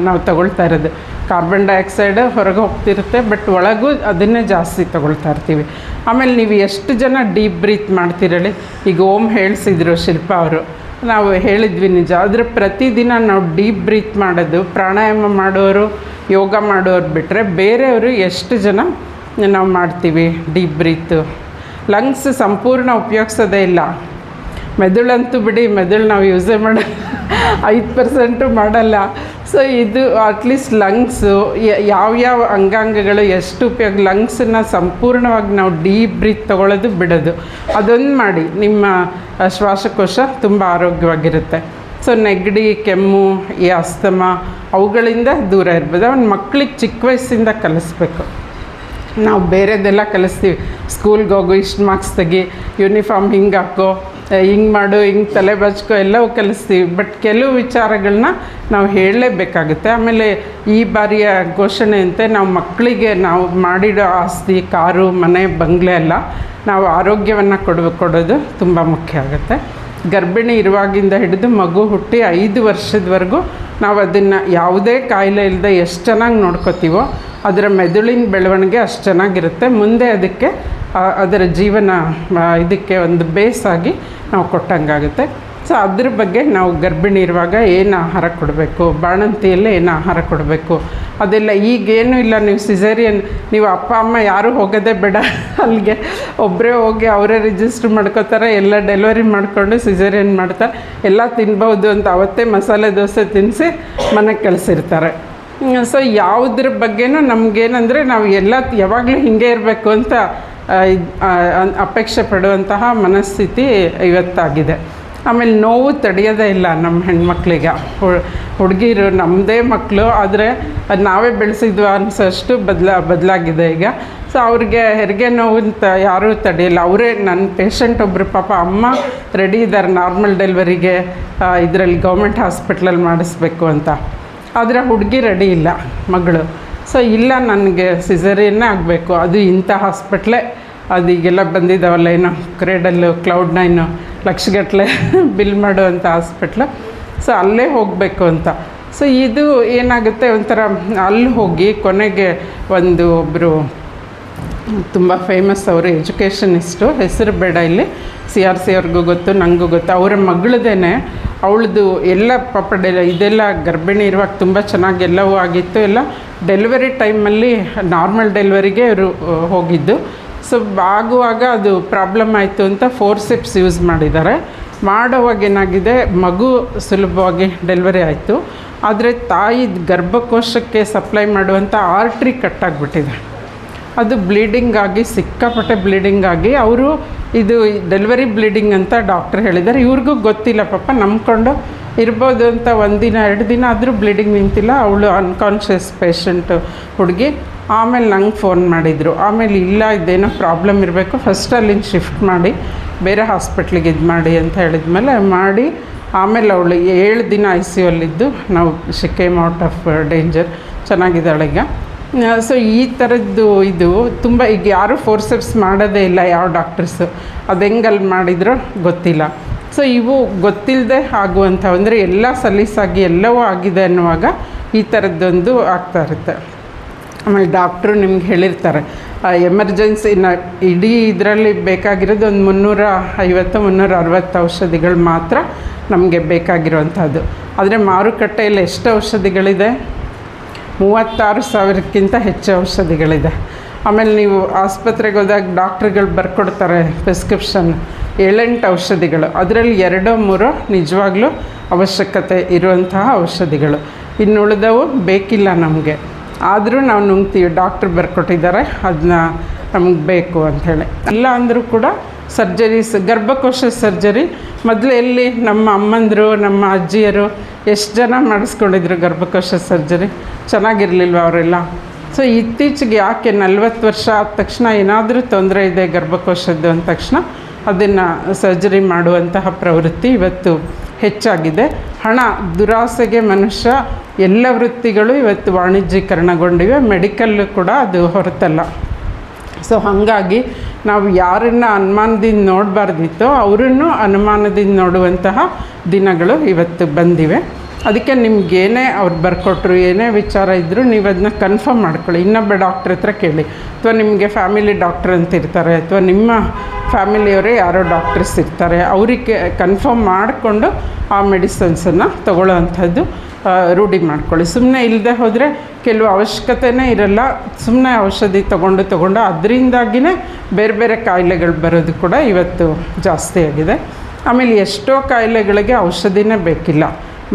ನಾವು ತಗೊಳ್ತಾ ಇರೋದು. ಕಾರ್ಬನ್ ಡೈಆಕ್ಸೈಡ್ ಹೊರಗೆ ಹೋಗ್ತಿರುತ್ತೆ, ಬಟ್ ಒಳಗೂ ಅದನ್ನೇ ಜಾಸ್ತಿ ತಗೊಳ್ತಾ ಇರ್ತೀವಿ. ಆಮೇಲೆ ನೀವು ಎಷ್ಟು ಜನ ಡೀಪ್ ಬ್ರೀತ್ ಮಾಡ್ತಿರಲಿ. ಈಗ ಓಮ್ ಹೇಳಿಸಿದ್ರು ಶಿಲ್ಪ ಅವರು, ನಾವು ಹೇಳಿದ್ವಿ ನಿಜ. ಆದರೆ ಪ್ರತಿದಿನ ನಾವು ಡೀಪ್ ಬ್ರೀತ್ ಮಾಡೋದು, ಪ್ರಾಣಾಯಾಮ ಮಾಡೋರು, ಯೋಗ ಮಾಡೋರು ಬಿಟ್ಟರೆ ಬೇರೆಯವರು ಎಷ್ಟು ಜನ ನಾವು ಮಾಡ್ತೀವಿ ಡೀಪ್ ಬ್ರೀತು. ಲಂಗ್ಸ್ ಸಂಪೂರ್ಣ ಉಪಯೋಗಿಸೋದೇ ಇಲ್ಲ. ಮೆದುಳಂತೂ ಬಿಡಿ, ಮೆದುಳು ನಾವು ಯೂಸೇ 5% ಮಾಡಲ್ಲ. ಸೊ ಇದು ಅಟ್ಲೀಸ್ಟ್ ಲಂಗ್ಸು ಯಾವ್ಯಾವ ಅಂಗಾಂಗಗಳು ಎಷ್ಟು ಉಪಯೋಗ, ಲಂಗ್ಸನ್ನು ಸಂಪೂರ್ಣವಾಗಿ ನಾವು ಡೀಪ್ ಬ್ರೀತ್ ತೊಗೊಳ್ಳೋದು ಬಿಡೋದು, ಅದೊಂದು ಮಾಡಿ ನಿಮ್ಮ ಶ್ವಾಸಕೋಶ ತುಂಬ ಆರೋಗ್ಯವಾಗಿರುತ್ತೆ. ಸೊ ನೆಗಡಿ, ಕೆಮ್ಮು, ಈ ಅಸ್ತಮ ಅವುಗಳಿಂದ ದೂರ ಇರ್ಬೋದು. ಅವ್ನು ಮಕ್ಕಳಿಗೆ ಚಿಕ್ಕ ವಯಸ್ಸಿಂದ ಕಲಿಸ್ಬೇಕು. ನಾವು ಬೇರೆದೆಲ್ಲ ಕಲಿಸ್ತೀವಿ, ಸ್ಕೂಲ್ಗೆ ಹೋಗು, ಇಷ್ಟು ಮಾರ್ಕ್ಸ್ ತೆಗಿ, ಯೂನಿಫಾರ್ಮ್ ಹಿಂಗೆ ಹಾಕೋ, ಹಿಂಗೆ ಮಾಡು, ಹಿಂಗೆ ತಲೆ ಬಚ್ಕೋ, ಎಲ್ಲವೂ ಕಲಿಸ್ತೀವಿ. ಬಟ್ ಕೆಲವು ವಿಚಾರಗಳನ್ನ ನಾವು ಹೇಳಲೇಬೇಕಾಗುತ್ತೆ. ಆಮೇಲೆ ಈ ಬಾರಿಯ ಘೋಷಣೆಯಂತೆ ನಾವು ಮಕ್ಕಳಿಗೆ ನಾವು ಮಾಡಿಡೋ ಆಸ್ತಿ, ಕಾರು, ಮನೆ, ಬಂಗ್ಲೆ ಎಲ್ಲ ನಾವು ಆರೋಗ್ಯವನ್ನು ಕೊಡೋದು ತುಂಬ ಮುಖ್ಯ ಆಗುತ್ತೆ. ಗರ್ಭಿಣಿ ಇರುವಾಗಿಂದ ಹಿಡಿದು ಮಗು ಹುಟ್ಟಿ 5 ವರ್ಷದವರೆಗೂ ನಾವು ಅದನ್ನು ಯಾವುದೇ ಕಾಯಿಲೆ ಇಲ್ಲದೆ ಎಷ್ಟು ಚೆನ್ನಾಗಿ ನೋಡ್ಕೋತೀವೋ ಅದರ ಮೆದುಳಿನ ಬೆಳವಣಿಗೆ ಅಷ್ಟು ಚೆನ್ನಾಗಿರುತ್ತೆ. ಮುಂದೆ ಅದಕ್ಕೆ ಅದರ ಜೀವನ ಇದಕ್ಕೆ ಒಂದು ಬೇಸಾಗಿ ನಾವು ಕೊಟ್ಟಂಗಾಗುತ್ತೆ. ಸೊ ಅದ್ರ ಬಗ್ಗೆ ನಾವು ಗರ್ಭಿಣಿ ಇರುವಾಗ ಏನು ಆಹಾರ ಕೊಡಬೇಕು, ಬಾಣಂತಿಯಲ್ಲೇ ಏನು ಆಹಾರ ಕೊಡಬೇಕು ಅದೆಲ್ಲ ಈಗೇನೂ ಇಲ್ಲ. ನೀವು ಸಿಸೇರಿಯನ್, ನೀವು ಅಪ್ಪ ಅಮ್ಮ ಯಾರೂ ಹೋಗೋದೇ ಬೇಡ ಅಲ್ಲಿಗೆ, ಒಬ್ಬರೇ ಹೋಗಿ ಅವರೇ ರಿಜಿಸ್ಟ್ರ್ ಮಾಡ್ಕೋತಾರೆ, ಎಲ್ಲ ಡೆಲಿವರಿ ಮಾಡಿಕೊಂಡು ಸಿಸೇರಿಯನ್ ಮಾಡ್ತಾರೆ, ಎಲ್ಲ ತಿನ್ಬೋದು ಅಂತ ಅವತ್ತೇ ಮಸಾಲೆ ದೋಸೆ ತಿನ್ನಿಸಿ ಮನೆಗೆ ಕಳಿಸಿರ್ತಾರೆ. ಸೊ ಯಾವುದ್ರ ಬಗ್ಗೆನೂ ನಮಗೇನಂದರೆ ನಾವು ಎಲ್ಲ ಯಾವಾಗಲೂ ಹಿಂಗೆ ಇರಬೇಕು ಅಂತ ಅಪೇಕ್ಷೆ ಪಡುವಂತಹ ಮನಸ್ಥಿತಿ ಇವತ್ತಾಗಿದೆ. ಆಮೇಲೆ ನೋವು ತಡೆಯೋದೇ ಇಲ್ಲ ನಮ್ಮ ಹೆಣ್ಮಕ್ಳಿಗೆ. ಹುಡುಗಿರು ನಮ್ಮದೇ ಮಕ್ಕಳು, ಆದರೆ ಅದು ನಾವೇ ಬೆಳೆಸಿದ್ವು ಅನಿಸೋಷ್ಟು ಬದಲಾಗಿದೆ ಈಗ. ಸೊ ಅವ್ರಿಗೆ ಹೆರಿಗೆ ನೋವು ಅಂತ ಯಾರೂ ತಡೆಯಲ್ಲ. ಅವರೇ ನನ್ನ ಪೇಷಂಟ್ ಒಬ್ಬರು ಪಾಪ ಅಮ್ಮ ರೆಡಿ ಇದ್ದಾರೆ ನಾರ್ಮಲ್ ಡೆಲಿವರಿಗೆ, ಇದರಲ್ಲಿ ಗೌರ್ಮೆಂಟ್ ಹಾಸ್ಪಿಟ್ಲಲ್ಲಿ ಮಾಡಿಸ್ಬೇಕು ಅಂತ. ಆದರೆ ಹುಡುಗಿ ರೆಡಿ ಇಲ್ಲ ಮಗಳು. ಸೊ ಇಲ್ಲ, ನನಗೆ ಸಿಸೇರಿಯನ್ನೇ ಆಗಬೇಕು, ಅದು ಇಂಥ ಹಾಸ್ಪಿಟ್ಲೇ, ಅದು ಈಗೆಲ್ಲ ಬಂದಿದ್ದಾವಲ್ಲ ಏನೋ ಕ್ರೇಡಲ್ಲು, Cloud9 ಲಕ್ಷಗಟ್ಟಲೆ ಬಿಲ್ ಮಾಡುವಂಥ ಹಾಸ್ಪಿಟ್ಲು. ಸೊ ಅಲ್ಲೇ ಹೋಗಬೇಕು ಅಂತ. ಸೊ ಇದು ಏನಾಗುತ್ತೆ, ಒಂಥರ ಅಲ್ಲಿ ಹೋಗಿ ಕೊನೆಗೆ ಒಬ್ಬರು ತುಂಬ ಫೇಮಸ್, ಅವರು ಎಜುಕೇಷನಿಸ್ಟು, ಹೆಸರು ಬೇಡ ಇಲ್ಲಿ, CRC ಅವ್ರಿಗೂ ಗೊತ್ತು, ನನಗೂ ಗೊತ್ತು, ಅವರ ಮಗಳದೇನೆ, ಅವಳದು ಎಲ್ಲ ಪಾಪ ಇದೆಲ್ಲ ಗರ್ಭಿಣಿ ಇರುವಾಗ ತುಂಬ ಚೆನ್ನಾಗಿ ಎಲ್ಲವೂ ಆಗಿತ್ತು. ಎಲ್ಲ ಡೆಲಿವರಿ ಟೈಮಲ್ಲಿ ನಾರ್ಮಲ್ ಡೆಲಿವರಿಗೆ ಇವರು ಹೋಗಿದ್ದು. ಸೊ ಆಗುವಾಗ ಅದು ಪ್ರಾಬ್ಲಮ್ ಆಯಿತು ಅಂತ ಫೋರ್ಸೆಪ್ಸ್ ಯೂಸ್ ಮಾಡಿದ್ದಾರೆ. ಮಾಡೋವಾಗ ಏನಾಗಿದೆ, ಮಗು ಸುಲಭವಾಗಿ ಡೆಲಿವರಿ ಆಯಿತು, ಆದರೆ ತಾಯಿ ಗರ್ಭಕೋಶಕ್ಕೆ ಸಪ್ಲೈ ಮಾಡುವಂಥ ಆರ್ಟ್ರಿ ಕಟ್ಟಾಗಿಬಿಟ್ಟಿದೆ. ಅದು ಬ್ಲೀಡಿಂಗ್ ಆಗಿ, ಸಿಕ್ಕಾಪಟ್ಟೆ ಬ್ಲೀಡಿಂಗ್ ಆಗಿ, ಅವರು ಇದು ಡೆಲಿವರಿ ಬ್ಲೀಡಿಂಗ್ ಅಂತ ಡಾಕ್ಟ್ರ್ ಹೇಳಿದ್ದಾರೆ. ಇವ್ರಿಗೂ ಗೊತ್ತಿಲ್ಲ ಪಾಪ, ನಂಬ್ಕೊಂಡು ಇರ್ಬೋದು ಅಂತ 1 ದಿನ 2 ದಿನ ಆದರೂ ಬ್ಲೀಡಿಂಗ್ ನಿಂತಿಲ್ಲ. ಅವಳು ಅನ್ಕಾನ್ಷಿಯಸ್ ಪೇಷಂಟು ಹುಡುಗಿ. ಆಮೇಲೆ ನಂಗೆ ಫೋನ್ ಮಾಡಿದರು. ಆಮೇಲೆ ಇಲ್ಲ, ಇದೇನೋ ಪ್ರಾಬ್ಲಮ್ ಇರಬೇಕು, ಫಸ್ಟ್ ಅಲ್ಲಿಂದ ಶಿಫ್ಟ್ ಮಾಡಿ ಬೇರೆ ಹಾಸ್ಪಿಟ್ಲಿಗೆ ಇದು ಮಾಡಿ ಅಂತ ಹೇಳಿದ್ಮೇಲೆ ಮಾಡಿ, ಆಮೇಲೆ ಅವಳು 7 ದಿನ ICU ಅಲ್ಲಿದ್ದು ನಾವು she came out of danger, ಚೆನ್ನಾಗಿದ್ದಾಳೆ ಈಗ. ಸೊ ಈ ಥರದ್ದು ಇದು ತುಂಬ, ಈಗ ಯಾರೂ ಫೋರ್ಸೆಪ್ಸ್ ಮಾಡೋದೇ ಇಲ್ಲ ಯಾವ ಡಾಕ್ಟರ್ಸು, ಅದು ಹೆಂಗಲ್ಲಿ ಮಾಡಿದ್ರೋ ಗೊತ್ತಿಲ್ಲ. ಸೊ ಇವು ಗೊತ್ತಿಲ್ಲದೆ ಆಗುವಂಥ, ಅಂದರೆ ಎಲ್ಲ ಸಲೀಸಾಗಿ ಎಲ್ಲವೂ ಆಗಿದೆ ಅನ್ನುವಾಗ ಈ ಥರದ್ದೊಂದು ಆಗ್ತಾ ಇರುತ್ತೆ. ಆಮೇಲೆ ಡಾಕ್ಟ್ರು ನಿಮ್ಗೆ ಹೇಳಿರ್ತಾರೆ, ಎಮರ್ಜೆನ್ಸಿನ ಇಡೀ ಇದರಲ್ಲಿ ಬೇಕಾಗಿರೋದು ಒಂದು 350-360 ಔಷಧಿಗಳು ಮಾತ್ರ ನಮಗೆ ಬೇಕಾಗಿರುವಂಥದ್ದು. ಆದರೆ ಮಾರುಕಟ್ಟೆಯಲ್ಲಿ ಎಷ್ಟು ಔಷಧಿಗಳಿದೆ? 36,000ಕ್ಕಿಂತ ಹೆಚ್ಚು ಔಷಧಿಗಳಿದೆ. ಆಮೇಲೆ ನೀವು ಆಸ್ಪತ್ರೆಗೆ ಹೋದಾಗ ಡಾಕ್ಟ್ರುಗಳು ಬರ್ಕೊಡ್ತಾರೆ ಪ್ರಿಸ್ಕ್ರಿಪ್ಷನ್ 7-8 ಔಷಧಿಗಳು, ಅದರಲ್ಲಿ 2-3 ನಿಜವಾಗ್ಲೂ ಅವಶ್ಯಕತೆ ಇರುವಂತಹ ಔಷಧಿಗಳು, ಇನ್ನುಳಿದವು ಬೇಕಿಲ್ಲ ನಮಗೆ. ಆದರೂ ನಾವು ನುಂಗ್ತೀವಿ, ಡಾಕ್ಟ್ರು ಬರ್ಕೊಟ್ಟಿದ್ದಾರೆ ಅದನ್ನ ನಮಗೆ ಬೇಕು ಅಂಥೇಳಿ. ಇಲ್ಲ ಅಂದರೂ ಕೂಡ ಸರ್ಜರೀಸ್, ಗರ್ಭಕೋಶ ಸರ್ಜರಿ ಮೊದಲು ಎಲ್ಲಿ ನಮ್ಮ ಅಮ್ಮಂದರು, ನಮ್ಮ ಅಜ್ಜಿಯರು ಎಷ್ಟು ಜನ ಮಾಡಿಸ್ಕೊಂಡಿದ್ರು ಗರ್ಭಕೋಶ ಸರ್ಜರಿ? ಚೆನ್ನಾಗಿರಲಿಲ್ವ ಅವರೆಲ್ಲ. ಸೊ ಇತ್ತೀಚೆಗೆ ಯಾಕೆ 40 ವರ್ಷ ಆದ ತಕ್ಷಣ ಏನಾದರೂ ತೊಂದರೆ ಇದೆ ಗರ್ಭಕೋಶದ್ದು ಅಂದ ತಕ್ಷಣ ಅದನ್ನು ಸರ್ಜರಿ ಮಾಡುವಂತಹ ಪ್ರವೃತ್ತಿ ಇವತ್ತು ಹೆಚ್ಚಾಗಿದೆ. ಹಣ ದುರಾಸೆಗೆ ಮನುಷ್ಯ ಎಲ್ಲ ವೃತ್ತಿಗಳು ಇವತ್ತು ವಾಣಿಜ್ಯೀಕರಣಗೊಂಡಿವೆ, ಮೆಡಿಕಲ್ಲು ಕೂಡ ಅದು ಹೊರತಲ್ಲ. ಸೊ ಹಾಗಾಗಿ ನಾವು ಯಾರನ್ನು ಅನುಮಾನದಿಂದ ನೋಡಬಾರ್ದಿತ್ತೋ ಅವರನ್ನು ಅನುಮಾನದಿಂದ ನೋಡುವಂತಹ ದಿನಗಳು ಇವತ್ತು ಬಂದಿವೆ. ಅದಕ್ಕೆ ನಿಮ್ಗೇನೇ ಅವ್ರು ಬರ್ಕೊಟ್ರು ಏನೇ ವಿಚಾರ ಇದ್ದರೂ ನೀವು ಅದನ್ನ ಕನ್ಫರ್ಮ್ ಮಾಡ್ಕೊಳ್ಳಿ. ಇನ್ನೊಬ್ಬ ಡಾಕ್ಟ್ರ್ ಹತ್ರ ಕೇಳಿ, ಅಥವಾ ನಿಮಗೆ ಫ್ಯಾಮಿಲಿ ಡಾಕ್ಟ್ರ್ ಅಂತ ಇರ್ತಾರೆ, ಅಥವಾ ನಿಮ್ಮ ಫ್ಯಾಮಿಲಿಯವರೇ ಯಾರೋ ಡಾಕ್ಟರ್ಸ್ ಇರ್ತಾರೆ, ಅವರಿಗೆ ಕನ್ಫರ್ಮ್ ಮಾಡಿಕೊಂಡು ಆ ಮೆಡಿಸನ್ಸನ್ನು ತಗೊಳ್ಳೋ ಅಂಥದ್ದು ರೂಢಿ ಮಾಡ್ಕೊಳ್ಳಿ. ಸುಮ್ಮನೆ ಇಲ್ಲದೆ ಹೋದರೆ ಕೆಲವು ಅವಶ್ಯಕತೆಯೇ ಇರಲ್ಲ, ಸುಮ್ಮನೆ ಔಷಧಿ ತೊಗೊಂಡು ಅದರಿಂದಾಗಿಯೇ ಬೇರೆ ಬೇರೆ ಕಾಯಿಲೆಗಳು ಬರೋದು ಕೂಡ ಇವತ್ತು ಜಾಸ್ತಿ ಆಗಿದೆ. ಆಮೇಲೆ ಎಷ್ಟೋ ಕಾಯಿಲೆಗಳಿಗೆ ಔಷಧಿನೇ ಬೇಕಿಲ್ಲ,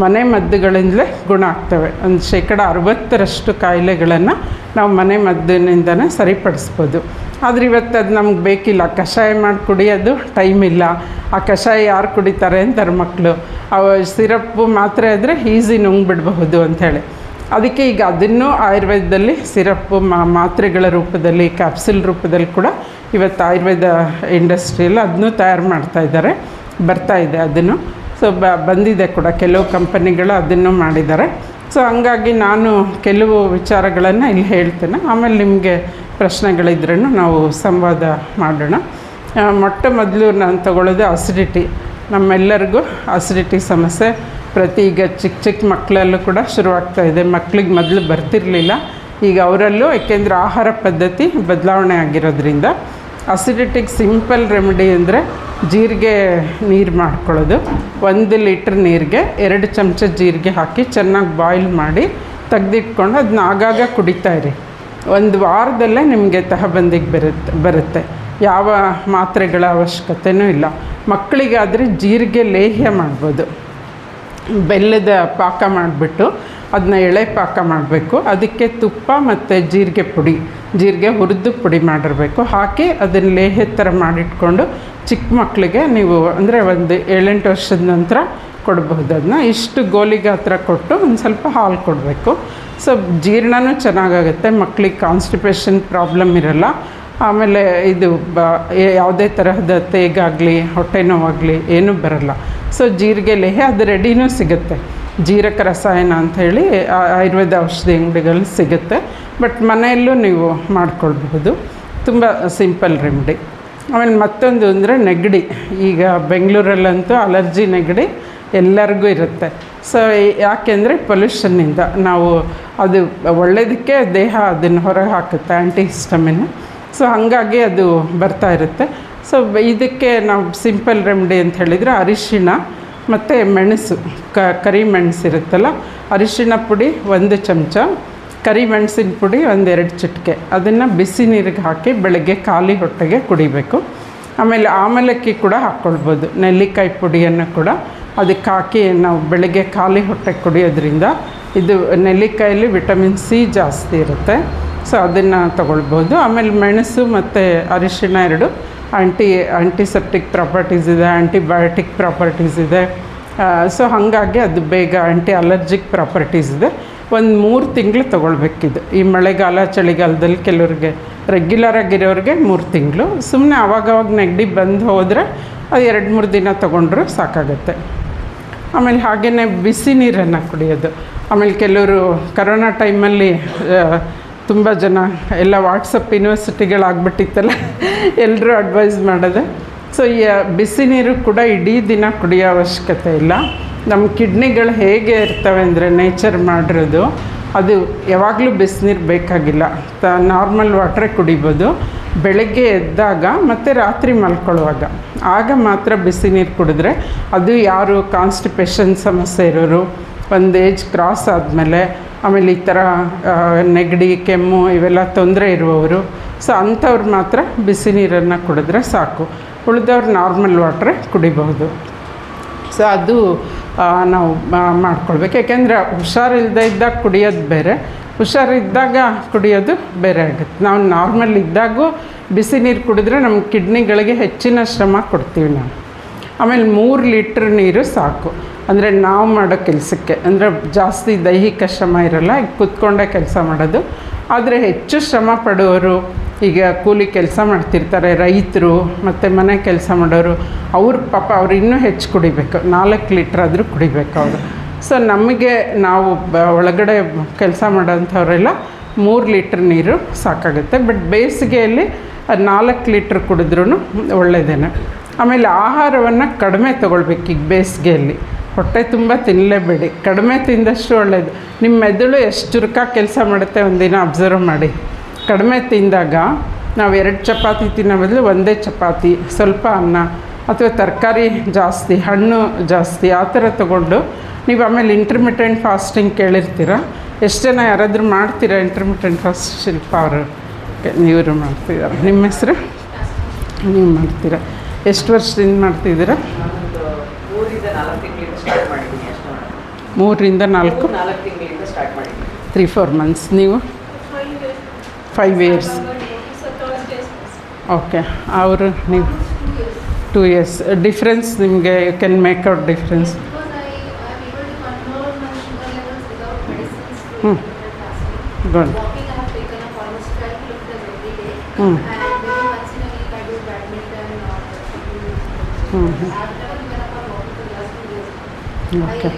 ಮನೆ ಮದ್ದುಗಳಿಂದಲೇ ಗುಣ ಆಗ್ತವೆ. ಒಂದು 60% ಕಾಯಿಲೆಗಳನ್ನು ನಾವು ಮನೆ ಮದ್ದಿನಿಂದನೇ ಸರಿಪಡಿಸ್ಬೋದು. ಆದರೆ ಇವತ್ತು ಅದು ನಮ್ಗೆ ಬೇಕಿಲ್ಲ. ಕಷಾಯ ಮಾಡಿ ಕುಡಿಯೋದು ಟೈಮ್ ಇಲ್ಲ. ಆ ಕಷಾಯ ಯಾರು ಕುಡಿತಾರೆ ಅಂತಾರೆ ಮಕ್ಕಳು. ಅವು ಸಿರಪ್ಪು ಮಾತ್ರೆ ಆದರೆ ಈಸಿ ನುಂಗ್ಬಿಡಬಹುದು ಅಂಥೇಳಿ. ಅದಕ್ಕೆ ಈಗ ಅದನ್ನು ಆಯುರ್ವೇದದಲ್ಲಿ ಸಿರಪ್ಪು ಮಾತ್ರೆಗಳ ರೂಪದಲ್ಲಿ, ಕ್ಯಾಪ್ಸುಲ್ ರೂಪದಲ್ಲಿ ಕೂಡ ಇವತ್ತು ಆಯುರ್ವೇದ ಇಂಡಸ್ಟ್ರಿಯಲ್ಲಿ ಅದನ್ನು ತಯಾರು ಮಾಡ್ತಾಯಿದ್ದಾರೆ, ಬರ್ತಾಯಿದೆ ಅದನ್ನು. ಸೊ ಬಂದಿದೆ ಕೂಡ, ಕೆಲವು ಕಂಪನಿಗಳು ಅದನ್ನು ಮಾಡಿದ್ದಾರೆ. ಸೊ ಹಂಗಾಗಿ ನಾನು ಕೆಲವು ವಿಚಾರಗಳನ್ನು ಇಲ್ಲಿ ಹೇಳ್ತೇನೆ, ಆಮೇಲೆ ನಿಮಗೆ ಪ್ರಶ್ನೆಗಳಿದ್ರೂ ನಾವು ಸಂವಾದ ಮಾಡೋಣ. ಮೊಟ್ಟ ಮೊದಲು ನಾನು ತಗೊಳ್ಳೋದು ಅಸಿಡಿಟಿ. ನಮ್ಮೆಲ್ಲರಿಗೂ ಅಸಿಡಿಟಿ ಸಮಸ್ಯೆ ಈಗ ಚಿಕ್ಕ ಮಕ್ಕಳಲ್ಲೂ ಕೂಡ ಶುರುವಾಗ್ತಾಯಿದೆ. ಮಕ್ಕಳಿಗೆ ಮೊದಲು ಬರ್ತಿರಲಿಲ್ಲ, ಈಗ ಅವರಲ್ಲೂ, ಏಕೆಂದರೆ ಆಹಾರ ಪದ್ಧತಿ ಬದಲಾವಣೆ ಆಗಿರೋದ್ರಿಂದ. ಅಸಿಡಿಟಿಗೆ ಸಿಂಪಲ್ ರೆಮಿಡಿ ಅಂದರೆ ಜೀರಿಗೆ ನೀರು ಮಾಡ್ಕೊಳ್ಳೋದು. 1 ಲೀಟ್ರ್ ನೀರಿಗೆ 2 ಚಮಚ ಜೀರಿಗೆ ಹಾಕಿ ಚೆನ್ನಾಗಿ ಬಾಯ್ಲ್ ಮಾಡಿ ತೆಗೆದಿಟ್ಕೊಂಡು ಅದನ್ನ ಆಗಾಗ ಕುಡಿತಾಯಿರಿ. 1 ವಾರದಲ್ಲೇ ನಿಮಗೆ ತಹಬಂದಿಗೆ ಬರುತ್ತೆ. ಯಾವ ಮಾತ್ರೆಗಳ ಅವಶ್ಯಕತೆಯೂ ಇಲ್ಲ. ಮಕ್ಕಳಿಗಾದರೆ ಜೀರಿಗೆ ಲೇಹ್ಯ ಮಾಡ್ಬೋದು. ಬೆಲ್ಲದ ಪಾಕ ಮಾಡಿಬಿಟ್ಟು ಅದನ್ನ ಎಳೆ ಪಾಕ ಮಾಡಬೇಕು. ಅದಕ್ಕೆ ತುಪ್ಪ ಮತ್ತು ಜೀರಿಗೆ ಹುರಿದು ಪುಡಿ ಮಾಡಿರಬೇಕು, ಹಾಕಿ ಅದನ್ನು ಲೇಹ್ಯ ಥರ ಮಾಡಿಟ್ಕೊಂಡು ಚಿಕ್ಕ ಮಕ್ಕಳಿಗೆ ನೀವು ಅಂದರೆ ಒಂದು 7-8 ವರ್ಷದ ನಂತರ ಕೊಡಬಹುದು. ಅದನ್ನ ಇಷ್ಟು ಗೋಲಿಗೆ ಹತ್ರ ಕೊಟ್ಟು ಒಂದು ಸ್ವಲ್ಪ ಹಾಲು ಕೊಡಬೇಕು. ಸೊ ಜೀರ್ಣನೂ ಚೆನ್ನಾಗಾಗುತ್ತೆ, ಮಕ್ಕಳಿಗೆ ಕಾನ್ಸ್ಟಿಪೇಷನ್ ಪ್ರಾಬ್ಲಮ್ ಇರಲ್ಲ. ಆಮೇಲೆ ಇದು ಯಾವುದೇ ತರಹದ ತೇಗಾಗಲಿ ಹೊಟ್ಟೆ ನೋವಾಗಲಿ ಏನೂ ಬರಲ್ಲ. ಸೊ ಜೀರಿಗೆ ಲೇಹ್ಯ ಅದು ರೆಡಿನೂ ಸಿಗುತ್ತೆ. ಜೀರಕ ರಸಾಯನ ಅಂಥೇಳಿ ಆಯುರ್ವೇದ ಔಷಧಿ ಅಂಗಡಿಗಳಲ್ಲಿ ಸಿಗುತ್ತೆ. ಬಟ್ ಮನೆಯಲ್ಲೂ ನೀವು ಮಾಡ್ಕೊಳ್ಬಹುದು, ತುಂಬ ಸಿಂಪಲ್ ರೆಮಿಡಿ. ಆಮೇಲೆ ಮತ್ತೊಂದು ಅಂದರೆ ನೆಗಡಿ. ಈಗ ಬೆಂಗಳೂರಲ್ಲಂತೂ ಅಲರ್ಜಿ ನೆಗಡಿ ಎಲ್ಲರಿಗೂ ಇರುತ್ತೆ. ಸೊ ಯಾಕೆಂದರೆ ಪೊಲ್ಯೂಷನ್ನಿಂದ ನಾವು ಅದು ಒಳ್ಳೆಯದಕ್ಕೆ ದೇಹ ಅದನ್ನು ಹೊರಗೆ ಹಾಕುತ್ತೆ, ಆ್ಯಂಟಿಹಿಸ್ಟಮಿನ್. ಸೊ ಹಾಗಾಗಿ ಅದು ಬರ್ತಾ ಇರುತ್ತೆ. ಸೊ ಇದಕ್ಕೆ ನಾವು ಸಿಂಪಲ್ ರೆಮಿಡಿ ಅಂತ ಹೇಳಿದರೆ ಅರಿಶಿಣ ಮತ್ತು ಮೆಣಸು, ಕರಿ ಮೆಣಸು ಇರುತ್ತಲ್ಲ, ಅರಿಶಿಣ ಪುಡಿ 1 ಚಮಚ, ಕರಿಮೆಣಸಿನ ಪುಡಿ 1-2 ಚಿಟಿಕೆ, ಅದನ್ನು ಬಿಸಿ ನೀರಿಗೆ ಹಾಕಿ ಬೆಳಗ್ಗೆ ಖಾಲಿ ಹೊಟ್ಟೆಗೆ ಕುಡಿಬೇಕು. ಆಮೇಲೆ ಆಮಲಕ್ಕಿ ಕೂಡ ಹಾಕ್ಕೊಳ್ಬೋದು, ನೆಲ್ಲಿಕಾಯಿ ಪುಡಿಯನ್ನು ಕೂಡ ಅದಕ್ಕೆ ಹಾಕಿ ನಾವು ಬೆಳಗ್ಗೆ ಖಾಲಿ ಹೊಟ್ಟೆಗೆ ಕುಡಿಯೋದ್ರಿಂದ ಇದು ನೆಲ್ಲಿಕಾಯಲ್ಲಿ ವಿಟಮಿನ್ ಸಿ ಜಾಸ್ತಿ ಇರುತ್ತೆ. ಸೊ ಅದನ್ನು ತಗೊಳ್ಬೋದು. ಆಮೇಲೆ ಮೆಣಸು ಮತ್ತು ಅರಿಶಿಣ 2 ಆಂಟಿಸೆಪ್ಟಿಕ್ ಪ್ರಾಪರ್ಟೀಸ್ ಇದೆ, ಆ್ಯಂಟಿಬಯೋಟಿಕ್ ಪ್ರಾಪರ್ಟೀಸ್ ಇದೆ. ಸೊ ಹಾಗಾಗಿ ಅದು ಬೇಗ ಆ್ಯಂಟಿ ಅಲರ್ಜಿಕ್ ಪ್ರಾಪರ್ಟೀಸ್ ಇದೆ. 1-3 ತಿಂಗಳು ತೊಗೊಳ್ಬೇಕಿದು. ಈ ಮಳೆಗಾಲ ಚಳಿಗಾಲದಲ್ಲಿ ಕೆಲವ್ರಿಗೆ ರೆಗ್ಯುಲರ್ ಆಗಿರೋರಿಗೆ 3 ತಿಂಗಳು. ಸುಮ್ಮನೆ ಆವಾಗವಾಗ ನೆಗಡಿ ಬಂದು ಹೋದರೆ ಅದು 2-3 ದಿನ ತೊಗೊಂಡ್ರೂ ಸಾಕಾಗುತ್ತೆ. ಆಮೇಲೆ ಹಾಗೆಯೇ ಬಿಸಿ ನೀರನ್ನು ಕುಡಿಯೋದು. ಆಮೇಲೆ ಕೆಲವರು ಕರೋನಾ ಟೈಮಲ್ಲಿ ತುಂಬ ಜನ ಎಲ್ಲ ವಾಟ್ಸಪ್ ಯೂನಿವರ್ಸಿಟಿಗಳಾಗ್ಬಿಟ್ಟಿತ್ತಲ್ಲ, ಎಲ್ಲರೂ ಅಡ್ವೈಸ್ ಮಾಡೋದು. ಸೊ ಈ ಬಿಸಿ ನೀರು ಕೂಡ ಇಡೀ ದಿನ ಕುಡಿಯೋ ಅವಶ್ಯಕತೆ ಇಲ್ಲ. ನಮ್ಮ ಕಿಡ್ನಿಗಳು ಹೇಗೆ ಇರ್ತವೆ ಅಂದರೆ ನೇಚರ್ ಮಾಡಿರೋದು, ಅದು ಯಾವಾಗಲೂ ಬಿಸಿನೀರು ಬೇಕಾಗಿಲ್ಲ, ನಾರ್ಮಲ್ ವಾಟ್ರೇ ಕುಡಿಬೋದು. ಬೆಳಗ್ಗೆ ಎದ್ದಾಗ ಮತ್ತು ರಾತ್ರಿ ಮಲ್ಕೊಳ್ಳುವಾಗ ಆಗ ಮಾತ್ರ ಬಿಸಿ ನೀರು ಕುಡಿದ್ರೆ, ಅದು ಯಾರು ಕಾನ್ಸ್ಟಿಪೇಷನ್ ಸಮಸ್ಯೆ ಇರೋರು, ಒಂದು ಏಜ್ ಕ್ರಾಸ್ ಆದಮೇಲೆ, ಆಮೇಲೆ ಈ ಥರ ನೆಗಡಿ ಕೆಮ್ಮು ಇವೆಲ್ಲ ತೊಂದರೆ ಇರುವವರು, ಸೊ ಅಂಥವ್ರು ಮಾತ್ರ ಬಿಸಿ ನೀರನ್ನು ಕುಡಿದ್ರೆ ಸಾಕು. ಉಳಿದವ್ರು ನಾರ್ಮಲ್ ವಾಟ್ರೇ ಕುಡಿಬಹುದು. ಸೊ ಅದು ನಾವು ಮಾಡ್ಕೊಳ್ಬೇಕು. ಯಾಕೆಂದರೆ ಹುಷಾರಿಲ್ಲದೆ ಇದ್ದಾಗ ಕುಡಿಯೋದು ಬೇರೆ, ಹುಷಾರಿದ್ದಾಗ ಕುಡಿಯೋದು ಬೇರೆ ಆಗುತ್ತೆ. ನಾವು ನಾರ್ಮಲ್ ಇದ್ದಾಗೂ ಬಿಸಿ ನೀರು ಕುಡಿದ್ರೆ ನಮ್ಮ ಕಿಡ್ನಿಗಳಿಗೆ ಹೆಚ್ಚಿನ ಶ್ರಮ ಕೊಡ್ತೀವಿ ನಾವು. ಆಮೇಲೆ 3 ಲೀಟ್ರ್ ನೀರು ಸಾಕು. ಅಂದರೆ ನಾವು ಮಾಡೋ ಕೆಲಸಕ್ಕೆ, ಅಂದರೆ ಜಾಸ್ತಿ ದೈಹಿಕ ಶ್ರಮ ಇರಲ್ಲ, ಈಗ ಕೂತ್ಕೊಂಡೇ ಕೆಲಸ ಮಾಡೋದು. ಆದರೆ ಹೆಚ್ಚು ಶ್ರಮ ಪಡುವವರು, ಈಗ ಕೂಲಿ ಕೆಲಸ ಮಾಡ್ತಿರ್ತಾರೆ, ರೈತರು ಮತ್ತು ಮನೆ ಕೆಲಸ ಮಾಡೋರು, ಅವ್ರು ಪಾಪ ಅವ್ರು ಇನ್ನೂ ಹೆಚ್ಚು ಕುಡಿಬೇಕು, 4 ಲೀಟ್ರ್ ಆದರೂ ಕುಡಿಬೇಕು ಅವರು. ಸೊ ನಮಗೆ ನಾವು ಒಳಗಡೆ ಕೆಲಸ ಮಾಡೋಂಥವರೆಲ್ಲ 3 ಲೀಟ್ರ್ ನೀರು ಸಾಕಾಗುತ್ತೆ. ಬಟ್ ಬೇಸಿಗೆಯಲ್ಲಿ 4 ಲೀಟ್ರ್ ಕುಡಿದ್ರೂ ಒಳ್ಳೆಯದೇನೆ. ಆಮೇಲೆ ಆಹಾರವನ್ನು ಕಡಿಮೆ ತೊಗೊಳ್ಬೇಕು. ಈಗ ಬೇಸಿಗೆಯಲ್ಲಿ ಹೊಟ್ಟೆ ತುಂಬ ತಿನ್ನಲೇಬೇಡಿ, ಕಡಿಮೆ ತಿಂದಷ್ಟು ಒಳ್ಳೆಯದು. ನಿಮ್ಮ ಮೆದುಳು ಎಷ್ಟು ಚುರುಕಾಗಿ ಕೆಲಸ ಮಾಡುತ್ತೆ ಒಂದಿನ ಅಬ್ಸರ್ವ್ ಮಾಡಿ. ಕಡಿಮೆ ತಿಂದಾಗ ನಾವು 2 ಚಪಾತಿ ತಿನ್ನೋ ಬದಲು 1 ಚಪಾತಿ, ಸ್ವಲ್ಪ ಅನ್ನ ಅಥವಾ ತರಕಾರಿ ಜಾಸ್ತಿ, ಹಣ್ಣು ಜಾಸ್ತಿ, ಆ ಥರ ತೊಗೊಂಡು ನೀವು ಆಮೇಲೆ ಇಂಟರ್ಮಿಟೆಂಟ್ ಫಾಸ್ಟಿಂಗ್ ಕೇಳಿರ್ತೀರ. ಎಷ್ಟು ಜನ ಯಾರಾದರೂ ಮಾಡ್ತೀರಾ ಇಂಟರ್ಮಿಟೆಂಟ್ ಫಾಸ್ಟ್? ಶಿಲ್ಪ ಅವರು ನೀವರು ಮಾಡ್ತಿದ್ದಾರೆ. ನಿಮ್ಮ ಹೆಸರು? ನೀವು ಮಾಡ್ತೀರಾ? ಎಷ್ಟು ವರ್ಷದಿಂದ ಮಾಡ್ತಿದ್ದೀರಾ? 3 ರಿಂದ 4 ತಿಂಗಳಿಂದ ಸ್ಟಾರ್ಟ್ ಮಾಡಿದ್ದೀನಿ. 3-4 ಮಂತ್ಸ್. ನೀವು 5 ಇಯರ್ಸ್. ಓಕೆ. ಅವರು ನೀವು 2 ಇಯರ್ಸ್. ಡಿಫ್ರೆನ್ಸ್ ನಿಮಗೆ you can make out difference. Good. Okay.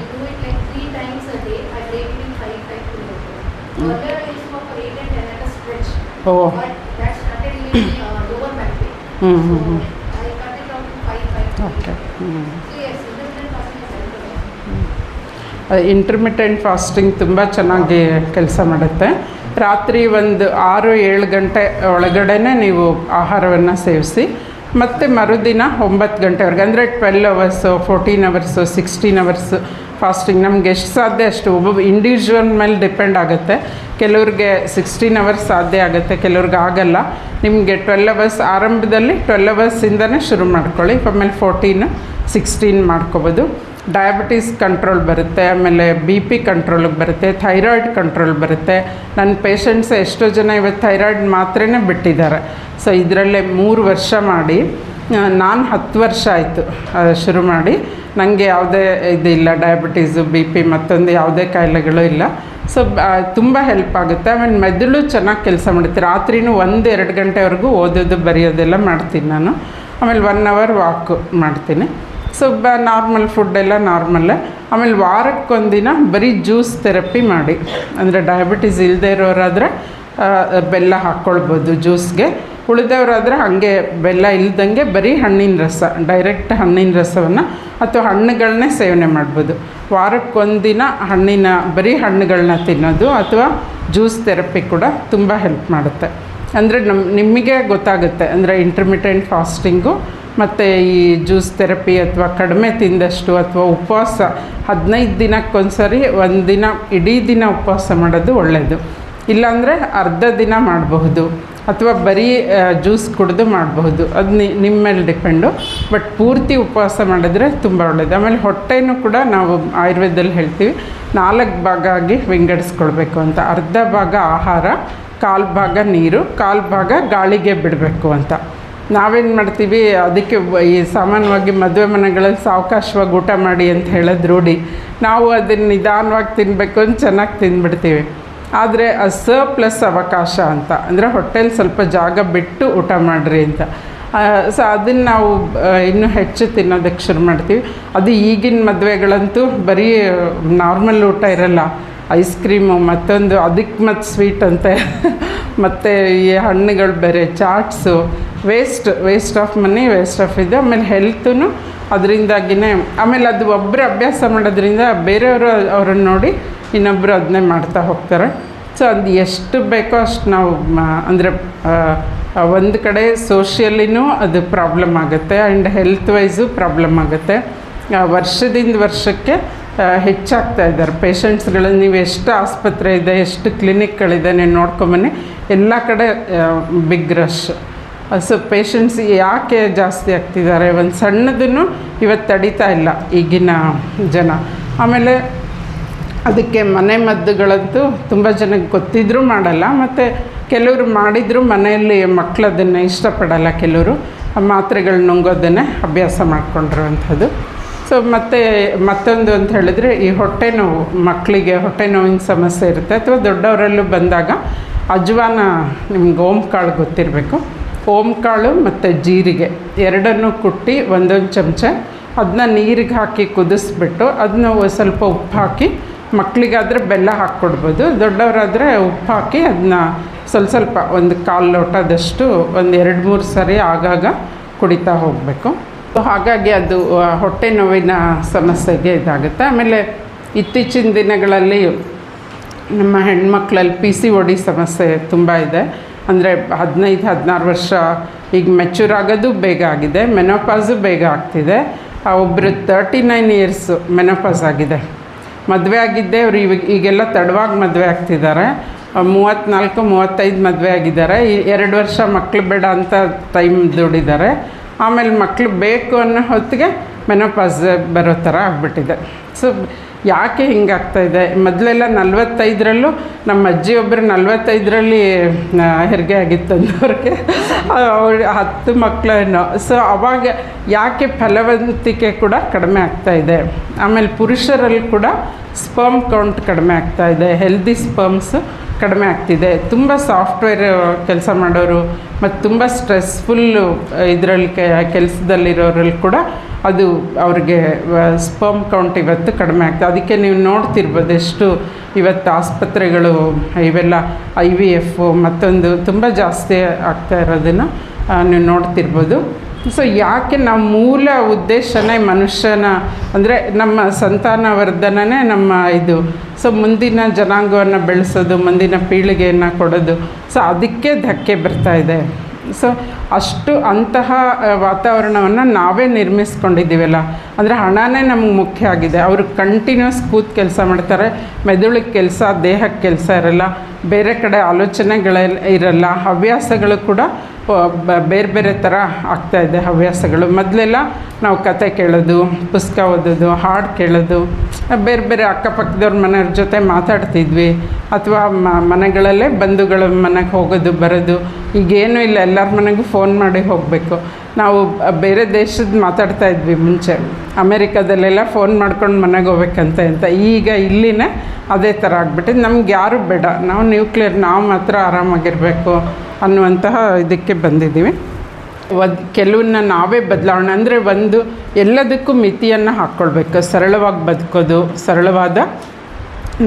Oh. Okay. Intermittent fasting ತುಂಬ ಚೆನ್ನಾಗಿ ಕೆಲಸ ಮಾಡುತ್ತೆ. ರಾತ್ರಿ ಒಂದು 6-7 ಗಂಟೆ ಒಳಗಡೆ ನೀವು ಆಹಾರವನ್ನು ಸೇವಿಸಿ, ಮತ್ತು ಮರುದಿನ 9 ಗಂಟೆವರೆಗೆ, ಅಂದರೆ 12 ಅವರ್ಸು, 14 ಅವರ್ಸು, 16 ಅವರ್ಸ್ ಫಾಸ್ಟಿಂಗ್ ನಮ್ಗೆ ಎಷ್ಟು ಸಾಧ್ಯ ಅಷ್ಟು. ಒಬ್ಬೊಬ್ಬ ಇಂಡಿವಿಜುವಲ್ ಮೇಲೆ ಡಿಪೆಂಡ್ ಆಗುತ್ತೆ. ಕೆಲವ್ರಿಗೆ 16 ಅವರ್ಸ್ ಸಾಧ್ಯ ಆಗುತ್ತೆ, ಕೆಲವ್ರಿಗೆ ಆಗಲ್ಲ. ನಿಮಗೆ 12 ಅವರ್ಸ್ ಆರಂಭದಲ್ಲಿ 12 ಅವರ್ಸಿಂದನೇ ಶುರು ಮಾಡ್ಕೊಳ್ಳಿ, ಆಮೇಲೆ 14, 16 ಮಾಡ್ಕೋಬೋದು. ಡಯಾಬಿಟೀಸ್ ಕಂಟ್ರೋಲ್ ಬರುತ್ತೆ, ಆಮೇಲೆ BP ಕಂಟ್ರೋಲಿಗೆ ಬರುತ್ತೆ, ಥೈರಾಯ್ಡ್ ಕಂಟ್ರೋಲ್ ಬರುತ್ತೆ. ನನ್ನ ಪೇಷಂಟ್ಸ್ ಎಷ್ಟೋ ಜನ ಇವತ್ತು ಥೈರಾಯ್ಡ್ ಮಾತ್ರೆನೇ ಬಿಟ್ಟಿದ್ದಾರೆ. ಸೊ ಇದರಲ್ಲೇ 3 ವರ್ಷ ಮಾಡಿ, ನಾನು 10 ವರ್ಷ ಆಯಿತು ಶುರು ಮಾಡಿ. ನನಗೆ ಯಾವುದೇ ಇದಿಲ್ಲ, ಡಯಾಬಿಟೀಸು, BP ಮತ್ತೊಂದು ಯಾವುದೇ ಕಾಯಿಲೆಗಳು ಇಲ್ಲ. ಸೊ ತುಂಬ ಹೆಲ್ಪ್ ಆಗುತ್ತೆ. ಆಮೇಲೆ ಮೆದುಳು ಚೆನ್ನಾಗಿ ಕೆಲಸ ಮಾಡುತ್ತೆ. ರಾತ್ರಿನೂ 1-2 ಗಂಟೆವರೆಗೂ ಓದೋದು ಬರೆಯೋದೆಲ್ಲ ಮಾಡ್ತೀನಿ ನಾನು. ಆಮೇಲೆ 1 ಅವರ್ ವಾಕ್ ಮಾಡ್ತೀನಿ. ಸೊ ನಾರ್ಮಲ್ ಫುಡ್ಡೆಲ್ಲ ನಾರ್ಮಲ್ಲೇ. ಆಮೇಲೆ ವಾರಕ್ಕೊಂದಿನ ಬರೀ ಜ್ಯೂಸ್ ಥೆರಪಿ ಮಾಡಿ, ಅಂದರೆ ಡಯಾಬಿಟೀಸ್ ಇಲ್ಲದೆ ಇರೋರಾದರೆ ಬೆಲ್ಲ ಹಾಕ್ಕೊಳ್ಬೋದು ಜ್ಯೂಸ್ಗೆ. ಉಳಿದವರಾದರೆ ಹಾಗೆ ಬೆಲ್ಲ ಇಲ್ದಂಗೆ ಬರೀ ಹಣ್ಣಿನ ರಸ, ಡೈರೆಕ್ಟ್ ಹಣ್ಣಿನ ರಸವನ್ನು ಅಥವಾ ಹಣ್ಣುಗಳನ್ನೇ ಸೇವನೆ ಮಾಡ್ಬೋದು. ವಾರಕ್ಕೊಂದಿನ ಬರೀ ಹಣ್ಣುಗಳನ್ನ ತಿನ್ನೋದು ಅಥವಾ ಜ್ಯೂಸ್ ಥೆರಪಿ ಕೂಡ ತುಂಬ ಹೆಲ್ಪ್ ಮಾಡುತ್ತೆ. ಅಂದರೆ ನಿಮಗೆ ಗೊತ್ತಾಗುತ್ತೆ, ಅಂದರೆ ಇಂಟರ್ಮಿಟೆಂಟ್ ಫಾಸ್ಟಿಂಗು ಮತ್ತು ಈ ಜ್ಯೂಸ್ ಥೆರಪಿ ಅಥವಾ ಕಡಿಮೆ ತಿಂದಷ್ಟು ಅಥವಾ ಉಪವಾಸ 15 ದಿನಕ್ಕೊಂದ್ಸರಿ 1 ದಿನ ಇಡೀ ದಿನ ಉಪವಾಸ ಮಾಡೋದು ಒಳ್ಳೆಯದು. ಇಲ್ಲಾಂದರೆ ಅರ್ಧ ದಿನ ಮಾಡಬಹುದು ಅಥವಾ ಬರೀ ಜ್ಯೂಸ್ ಕುಡಿದು ಮಾಡಬಹುದು, ಅದು ನಿಮ್ಮ ಮೇಲೆ ಡಿಪೆಂಡು. ಬಟ್ ಪೂರ್ತಿ ಉಪವಾಸ ಮಾಡಿದ್ರೆ ತುಂಬ ಒಳ್ಳೆಯದು. ಆಮೇಲೆ ಹೊಟ್ಟೆನೂ ಕೂಡ ನಾವು ಆಯುರ್ವೇದದಲ್ಲಿ ಹೇಳ್ತೀವಿ 4 ಭಾಗ ಆಗಿ ವಿಂಗಡಿಸ್ಕೊಳ್ಬೇಕು ಅಂತ. ಅರ್ಧ ಭಾಗ ಆಹಾರ, 1/4 ಭಾಗ ನೀರು, 1/4 ಭಾಗ ಗಾಳಿಗೆ ಬಿಡಬೇಕು ಅಂತ. ನಾವೇನು ಮಾಡ್ತೀವಿ, ಅದಕ್ಕೆ ಈ ಸಾಮಾನ್ಯವಾಗಿ ಮದುವೆ ಮನೆಗಳಲ್ಲಿ ಸಾವಕಾಶವಾಗಿ ಊಟ ಮಾಡಿ ಅಂತ ಹೇಳೋದು ರೂಢಿ. ನಾವು ಅದನ್ನು ನಿಧಾನವಾಗಿ ತಿನ್ನಬೇಕು ಅಂತ ಚೆನ್ನಾಗಿ ತಿಂದ್ಬಿಡ್ತೀವಿ. ಆದರೆ ಪ್ಲಸ್ ಅವಕಾಶ ಅಂತ, ಅಂದರೆ ಹೊಟ್ಟೆಲಿ ಸ್ವಲ್ಪ ಜಾಗ ಬಿಟ್ಟು ಊಟ ಮಾಡಿರಿ ಅಂತ. ಸೊ ಅದನ್ನು ನಾವು ಇನ್ನೂ ಹೆಚ್ಚು ತಿನ್ನೋದಕ್ಕೆ ಶುರು ಮಾಡ್ತೀವಿ. ಅದು ಈಗಿನ ಮದುವೆಗಳಂತೂ ಬರೀ ನಾರ್ಮಲ್ ಊಟ ಇರಲ್ಲ, ಐಸ್ ಕ್ರೀಮು ಮತ್ತೊಂದು, ಅದಕ್ಕೆ ಮತ್ತು ಸ್ವೀಟ್ ಅಂತೆ, ಮತ್ತು ಈ ಹಣ್ಣುಗಳು ಬೇರೆ, chaats, waste of money, waste of ಇದು. ಆಮೇಲೆ ಹೆಲ್ತೂ ಅದರಿಂದಾಗಿಯೇ. ಆಮೇಲೆ ಅದು ಒಬ್ಬರು ಅಭ್ಯಾಸ ಮಾಡೋದ್ರಿಂದ ಬೇರೆಯವರು ಅವರನ್ನು ನೋಡಿ ಇನ್ನೊಬ್ಬರು ಅದನ್ನೇ ಮಾಡ್ತಾ ಹೋಗ್ತಾರೆ. ಸೊ ಅದು ಎಷ್ಟು ಬೇಕೋ ಅಷ್ಟು ನಾವು ಅಂದರೆ ಒಂದು ಕಡೆ ಸೋಷಿಯಲಿನೂ ಅದು ಪ್ರಾಬ್ಲಮ್ ಆಗುತ್ತೆ ಆ್ಯಂಡ್ ಹೆಲ್ತ್ ವೈಸು ಪ್ರಾಬ್ಲಮ್ ಆಗುತ್ತೆ. ವರ್ಷದಿಂದ ವರ್ಷಕ್ಕೆ ಹೆಚ್ಚಾಗ್ತಾ ಇದ್ದಾರೆ ಪೇಷಂಟ್ಸ್ಗಳು. ನೀವು ಎಷ್ಟು ಆಸ್ಪತ್ರೆ ಇದೆ, ಎಷ್ಟು ಕ್ಲಿನಿಕ್ಗಳಿದೆ ನೀವು ನೋಡ್ಕೊಂಬನ್ನಿ, ಎಲ್ಲ ಕಡೆ ಬಿಗ್ ರಶ್. ಸೊ ಪೇಷಂಟ್ಸ್ ಯಾಕೆ ಜಾಸ್ತಿ ಆಗ್ತಿದ್ದಾರೆ, ಒಂದು ಸಣ್ಣದನ್ನು ಇವತ್ತು ತಡೀತಾ ಇಲ್ಲ ಈಗಿನ ಜನ. ಆಮೇಲೆ ಅದಕ್ಕೆ ಮನೆ ಮದ್ದುಗಳಂತೂ ತುಂಬ ಜನಕ್ಕೆ ಗೊತ್ತಿದ್ರೂ ಮಾಡಲ್ಲ, ಮತ್ತು ಕೆಲವರು ಮಾಡಿದರೂ ಮನೆಯಲ್ಲಿ ಮಕ್ಕಳು ಅದನ್ನು ಇಷ್ಟಪಡಲ್ಲ ಕೆಲವರು. ಮಾತ್ರೆಗಳು ನುಂಗೋದನ್ನೇ ಅಭ್ಯಾಸ ಮಾಡಿಕೊಂಡಿರುವಂಥದ್ದು. ಸೊ ಮತ್ತೊಂದು ಅಂತ ಹೇಳಿದ್ರೆ ಈ ಹೊಟ್ಟೆ ನೋವು, ಮಕ್ಕಳಿಗೆ ಹೊಟ್ಟೆ ನೋವಿನ ಸಮಸ್ಯೆ ಇರುತ್ತೆ ಅಥವಾ ದೊಡ್ಡವರಲ್ಲೂ ಬಂದಾಗ ಅಜ್ವಾನ, ನಿಮ್ಗೆ ಓಂಕಾಳು ಗೊತ್ತಿರಬೇಕು. ಓಂಕಾಳು ಮತ್ತು ಜೀರಿಗೆ ಎರಡನ್ನೂ ಕುಟ್ಟಿ ಒಂದೊಂದು ಚಮಚ ಅದನ್ನ ನೀರಿಗೆ ಹಾಕಿ ಕುದಿಸ್ಬಿಟ್ಟು ಅದನ್ನ ಸ್ವಲ್ಪ ಉಪ್ಪು ಹಾಕಿ, ಮಕ್ಕಳಿಗಾದರೆ ಬೆಲ್ಲ ಹಾಕ್ಕೊಡ್ಬೋದು, ದೊಡ್ಡವರಾದರೆ ಉಪ್ಪು ಹಾಕಿ ಅದನ್ನ ಸ್ವಲ್ಪ ಒಂದು 1/4 ಲೋಟದಷ್ಟು ಒಂದು 2-3 ಸರಿ ಆಗಾಗ ಕುಡಿತಾ ಹೋಗಬೇಕು. ಹಾಗಾಗಿ ಅದು ಹೊಟ್ಟೆ ನೋವಿನ ಸಮಸ್ಯೆಗೆ ಇದಾಗುತ್ತೆ. ಆಮೇಲೆ ಇತ್ತೀಚಿನ ದಿನಗಳಲ್ಲಿ ನಮ್ಮ ಹೆಣ್ಮಕ್ಳಲ್ಲಿ PCOD ಸಮಸ್ಯೆ ತುಂಬ ಇದೆ. ಅಂದರೆ 15-16 ವರ್ಷ ಈಗ ಮೆಚ್ಯೂರ್ ಆಗೋದು ಬೇಗ ಆಗಿದೆ, ಮೆನೋಪಾಸು ಬೇಗ ಆಗ್ತಿದೆ. ಒಬ್ಬರು 39 ಇಯರ್ಸು ಮೆನೋಪಾಸ್ ಆಗಿದೆ. ಮದುವೆ ಆಗಿದ್ದೆ ಅವರು ಈಗೆಲ್ಲ ತಡವಾಗಿ ಮದುವೆ ಆಗ್ತಿದ್ದಾರೆ. 34-35 ಮದುವೆ ಆಗಿದ್ದಾರೆ. 2 ವರ್ಷ ಮಕ್ಕಳು ಬೇಡ ಅಂತ ಟೈಮ್ ದುಡಿದ್ದಾರೆ. ಆಮೇಲೆ ಮಕ್ಕಳು ಬೇಕು ಅನ್ನೋ ಹೊತ್ತಿಗೆ ಮೆನೋಪಾಸ್ ಬರೋ ಥರ ಆಗ್ಬಿಟ್ಟಿದೆ. ಸೊ ಯಾಕೆ ಹಿಂಗಾಗ್ತಾಯಿದೆ? ಮೊದಲೆಲ್ಲ 45ರಲ್ಲೂ ನಮ್ಮ ಅಜ್ಜಿಯೊಬ್ಬರು 45ರಲ್ಲಿ ಹೆರಿಗೆ ಆಗಿತ್ತಂದವ್ರಿಗೆ, ಅವ್ರು 10 ಮಕ್ಕಳೇನೋ. ಸೊ ಅವಾಗ ಯಾಕೆ ಫಲವಂತಿಕೆ ಕೂಡ ಕಡಿಮೆ ಆಗ್ತಾಯಿದೆ. ಆಮೇಲೆ ಪುರುಷರಲ್ಲಿ ಕೂಡ ಸ್ಪರ್ಮ್ ಕೌಂಟ್ ಕಡಿಮೆ ಆಗ್ತಾಯಿದೆ, ಹೆಲ್ದಿ ಸ್ಪರ್ಮ್ಸ್ ಕಡಿಮೆ ಆಗ್ತಿದೆ. ತುಂಬ ಸಾಫ್ಟ್ವೇರ್ ಕೆಲಸ ಮಾಡೋರು ಮತ್ತು ತುಂಬ ಸ್ಟ್ರೆಸ್ಫುಲ್ಲು ಇದರಲ್ಲಿ ಕೆಲಸದಲ್ಲಿರೋರಲ್ಲಿ ಕೂಡ ಅದು ಅವ್ರಿಗೆ ಸ್ಪರ್ಮ್ ಕೌಂಟ್ ಇವತ್ತು ಕಡಿಮೆ ಆಗ್ತದೆ. ಅದಕ್ಕೆ ನೀವು ನೋಡ್ತಿರ್ಬೋದು ಎಷ್ಟು ಇವತ್ತು ಆಸ್ಪತ್ರೆಗಳು ಇವೆಲ್ಲ IVF ಮತ್ತೊಂದು ತುಂಬ ಜಾಸ್ತಿ ಆಗ್ತಾ ಇರೋದನ್ನು ನೀವು ನೋಡ್ತಿರ್ಬೋದು. ಸೊ ಯಾಕೆ ನಾವು ಮೂಲ ಉದ್ದೇಶನೇ ಮನುಷ್ಯನ ಅಂದರೆ ನಮ್ಮ ಸಂತಾನವರ್ಧನೆ ನಮ್ಮ ಇದು. ಸೊ ಮುಂದಿನ ಜನಾಂಗವನ್ನು ಬೆಳೆಸೋದು, ಮುಂದಿನ ಪೀಳಿಗೆಯನ್ನು ಕೊಡೋದು. ಸೊ ಅದಕ್ಕೆ ಧಕ್ಕೆ ಬರ್ತಾಯಿದೆ. ಸೊ ಅಷ್ಟು ಅಂತಹ ವಾತಾವರಣವನ್ನು ನಾವೇ ನಿರ್ಮಿಸ್ಕೊಂಡಿದ್ದೀವಲ್ಲ. ಅಂದರೆ ಹಣನೇ ನಮಗೆ ಮುಖ್ಯ ಆಗಿದೆ. ಅವರು ಕಂಟಿನ್ಯೂಸ್ ಕೂತು ಕೆಲಸ ಮಾಡ್ತಾರೆ, ಮೆದುಳಿಗೆ ಕೆಲಸ, ದೇಹಕ್ಕೆ ಕೆಲಸ ಇರಲ್ಲ, ಬೇರೆ ಕಡೆ ಆಲೋಚನೆಗಳೆಲ್ಲ ಇರಲ್ಲ. ಹವ್ಯಾಸಗಳು ಕೂಡ ಬೇರೆ ಬೇರೆ ಥರ ಆಗ್ತಾಯಿದೆ ಹವ್ಯಾಸಗಳು. ಮೊದಲೆಲ್ಲ ನಾವು ಕತೆ ಕೇಳೋದು, ಪುಸ್ತಕ ಓದೋದು, ಹಾಡು ಕೇಳೋದು, ಬೇರೆ ಬೇರೆ ಅಕ್ಕಪಕ್ಕದವ್ರ ಮನೆಯವ್ರ ಜೊತೆ ಮಾತಾಡ್ತಿದ್ವಿ, ಅಥವಾ ಮನೆಗಳಲ್ಲೇ ಬಂಧುಗಳ ಮನೆಗೆ ಹೋಗೋದು ಬರೋದು. ಈಗೇನೂ ಇಲ್ಲ, ಎಲ್ಲರ ಮನೆಗೂ ಫೋನ್ ಮಾಡಿ ಹೋಗಬೇಕು. ನಾವು ಬೇರೆ ದೇಶದ ಮಾತಾಡ್ತಾ ಇದ್ವಿ ಮುಂಚೆ, ಅಮೇರಿಕಾದಲ್ಲೆಲ್ಲ ಫೋನ್ ಮಾಡ್ಕೊಂಡು ಮನೆಗೆ ಹೋಗ್ಬೇಕಂತ ಅಂತ. ಈಗ ಇಲ್ಲಿನೇ ಅದೇ ಥರ ಆಗ್ಬಿಟ್ಟಿದ್ದು. ನಮ್ಗೆ ಯಾರೂ ಬೇಡ, ನಾವು ನ್ಯೂಕ್ಲಿಯರ್, ನಾವು ಮಾತ್ರ ಆರಾಮಾಗಿರಬೇಕು ಅನ್ನುವಂತಹ ಇದಕ್ಕೆ ಬಂದಿದ್ದೀವಿ. ಕೆಲವನ್ನ ನಾವೇ ಬದಲಾವಣೆ ಅಂದರೆ ಎಲ್ಲದಕ್ಕೂ ಮಿತಿಯನ್ನು ಹಾಕ್ಕೊಳ್ಬೇಕು. ಸರಳವಾಗಿ ಬದುಕೋದು, ಸರಳವಾದ